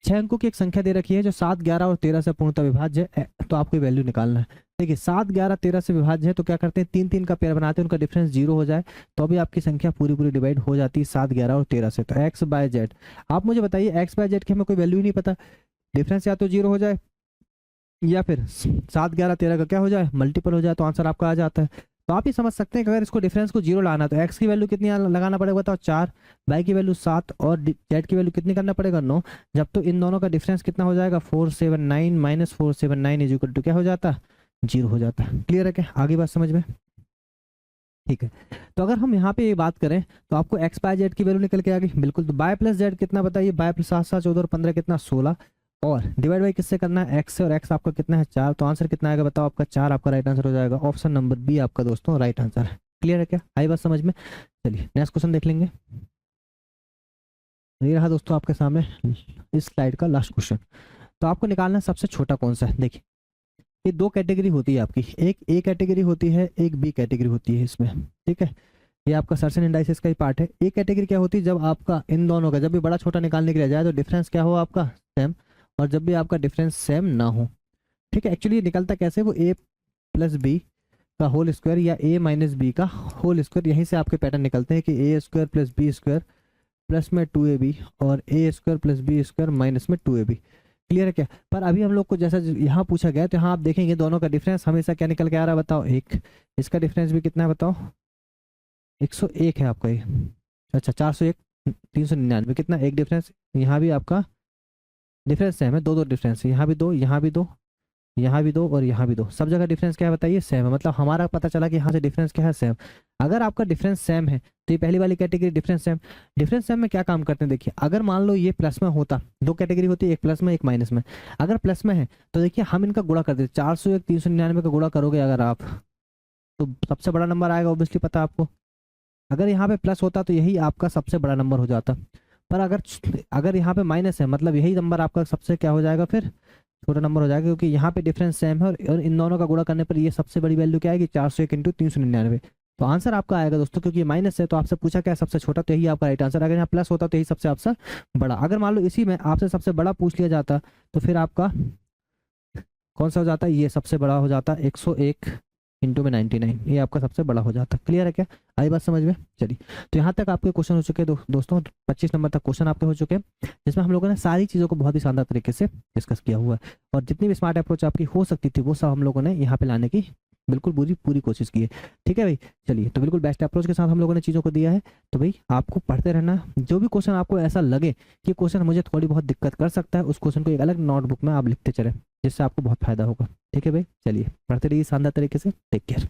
Speaker 1: 6 अंकों की एक संख्या दे रखी है जो 7, 11 और 13 से पूर्णतः विभाज्य है, तो आपको वैल्यू निकालना है। देखिए 7, 11, 13 से विभाज्य है, तो क्या करते हैं, 3, 3 का पेयर बनाते हैं, उनका डिफरेंस 0 हो जाए, तो अभी आपकी संख्या पूरी पूरी डिवाइड हो जाती है 7, 11 और 13 से। तो एक्स बाय जेड, आप मुझे बताइए एक्स बाय जेड की हमें कोई वैल्यू ही नहीं पता, डिफरेंस या तो 0 हो जाए या फिर 7, 11, 13 का क्या हो जाए, मल्टीपल हो जाए, तो आंसर आपका आ जाता है। तो आप ये समझ सकते हैं कि अगर इसको डिफरेंस को 0 लाना तो एक्स की वैल्यू कितनी लगाना पड़ेगा बताओ 4, वाई की वैल्यू 7, और जेड की वैल्यू कितनी करना पड़ेगा 9, जब तो इन दोनों का डिफरेंस कितना हो जाएगा 479 माइनस 479 इज इक्वल टू क्या हो जाता, 0 हो जाता। क्लियर है क्या, आगे बात समझ में? ठीक है, तो अगर हम यहाँ पे ये बात करें तो आपको एक्स बाय जेड की वैल्यू निकल के आ गई, बिल्कुल। तो बाय प्लस जेड कितना बताइए, बाय प्लस 7, 7, 14 और 15 कितना 16, और डिवाइड बाई किससे करना है, एक्स से, और एक्स आपका कितना है 4, तो आंसर कितना आएगा बताओ आपका 4 आपका राइट आंसर हो जाएगा। ऑप्शन नंबर बी आपका दोस्तों राइट आंसर है। क्लियर है क्या, आई बात समझ में? चलिए नेक्स्ट क्वेश्चन देख लेंगे। ये रहा दोस्तों आपके सामने इस स्लाइड का लास्ट क्वेश्चन। तो आपको निकालना सबसे छोटा कौन सा है। देखिए ये दो कैटेगरी होती है आपकी, एक ए कैटेगरी होती है, एक बी कैटेगरी होती है इसमें, ठीक है। ये आपका सर्सन इंडाइसिस का ही पार्ट है। ए कैटेगरी क्या होती है, जब आपका इन दोनों का जब भी बड़ा छोटा निकालने के लिए जाए तो डिफरेंस क्या हो आपका सेम, और जब भी आपका डिफरेंस सेम ना हो, ठीक है। एक्चुअली ये निकलता कैसे, वो ए प्लस बी का होल स्क्वायर या ए माइनस बी का होल स्क्वायर, यहीं से आपके पैटर्न निकलते हैं कि a square plus b square plus में 2ab और a square plus b square minus में 2ab। क्लियर है क्या? पर अभी हम लोग को जैसा यहाँ पूछा गया तो यहाँ आप देखेंगे दोनों का डिफरेंस हमेशा क्या निकल के आ रहा है बताओ, एक, इसका डिफरेंस भी कितना है बताओ 101 है आपका ये, अच्छा 401, 399 कितना एक डिफरेंस, यहाँ भी आपका डिफरेंस सेम है, दो दो डिफरेंस है, यहाँ भी दो, यहाँ भी दो, यहाँ भी दो और यहाँ भी दो, सब जगह डिफरेंस क्या है बताइए सेम है। मतलब हमारा पता चला कि यहाँ से डिफरेंस क्या है सेम। अगर आपका डिफरेंस सेम है तो ये पहली वाली category difference same. Difference same में क्या काम करते हैं, देखिए अगर मान लो ये प्लस में होता, दो कैटेगरी होती है, एक प्लस में एक माइनस में। अगर प्लस में है तो देखिए हम इनका गुणा कर देते, 401 399 का गुणा करोगे अगर आप, तो सबसे बड़ा नंबर आएगा ऑब्वियसली, पता है आपको। अगर यहाँ पे प्लस होता तो यही आपका सबसे बड़ा नंबर हो जाता, पर अगर यहाँ पे माइनस है मतलब यही नंबर आपका सबसे क्या हो जाएगा फिर छोटा नंबर हो जाएगा, क्योंकि यहाँ पे डिफरेंस सेम है और इन दोनों का गुणा करने पर ये सबसे बड़ी वैल्यू क्या आएगी 401 इंटू 399। तो आंसर आपका आएगा दोस्तों, क्योंकि माइनस है तो आपसे पूछा क्या है सबसे छोटा, तो यही आपका राइट आंसर। अगर यहाँ प्लस होता तो यही सबसे आपसे बड़ा। अगर मान लो इसी में आपसे सबसे बड़ा पूछ लिया जाता तो फिर आपका कौन सा हो जाता है, ये सबसे बड़ा हो जाता है 101 इंटू में 99, ये आपका सबसे बड़ा हो जाता है। क्लियर है क्या, आई बात समझ में। चलिए, तो यहाँ तक आपके क्वेश्चन हो चुके हैं दोस्तों, 25 नंबर तक क्वेश्चन आपके हो चुके हैं, जिसमें हम लोगों ने सारी चीज़ों को बहुत ही शानदार तरीके से डिस्कस किया हुआ है, और जितनी भी स्मार्ट अप्रोच आपकी हो सकती थी वो सब हम लोगों ने यहाँ पे लाने की बिल्कुल पूरी कोशिश की है। ठीक है भाई, चलिए, तो बिल्कुल बेस्ट अप्रोच के साथ हम लोगों ने चीज़ों को दिया है। तो भाई आपको पढ़ते रहना, जो भी क्वेश्चन आपको ऐसा लगे कि क्वेश्चन मुझे थोड़ी बहुत दिक्कत कर सकता है, उस क्वेश्चन को एक अलग नोटबुक में आप लिखते चलें, जिससे आपको बहुत फायदा होगा। ठीक है भाई, चलिए पढ़ते रहिए शानदार तरीके से। Take care.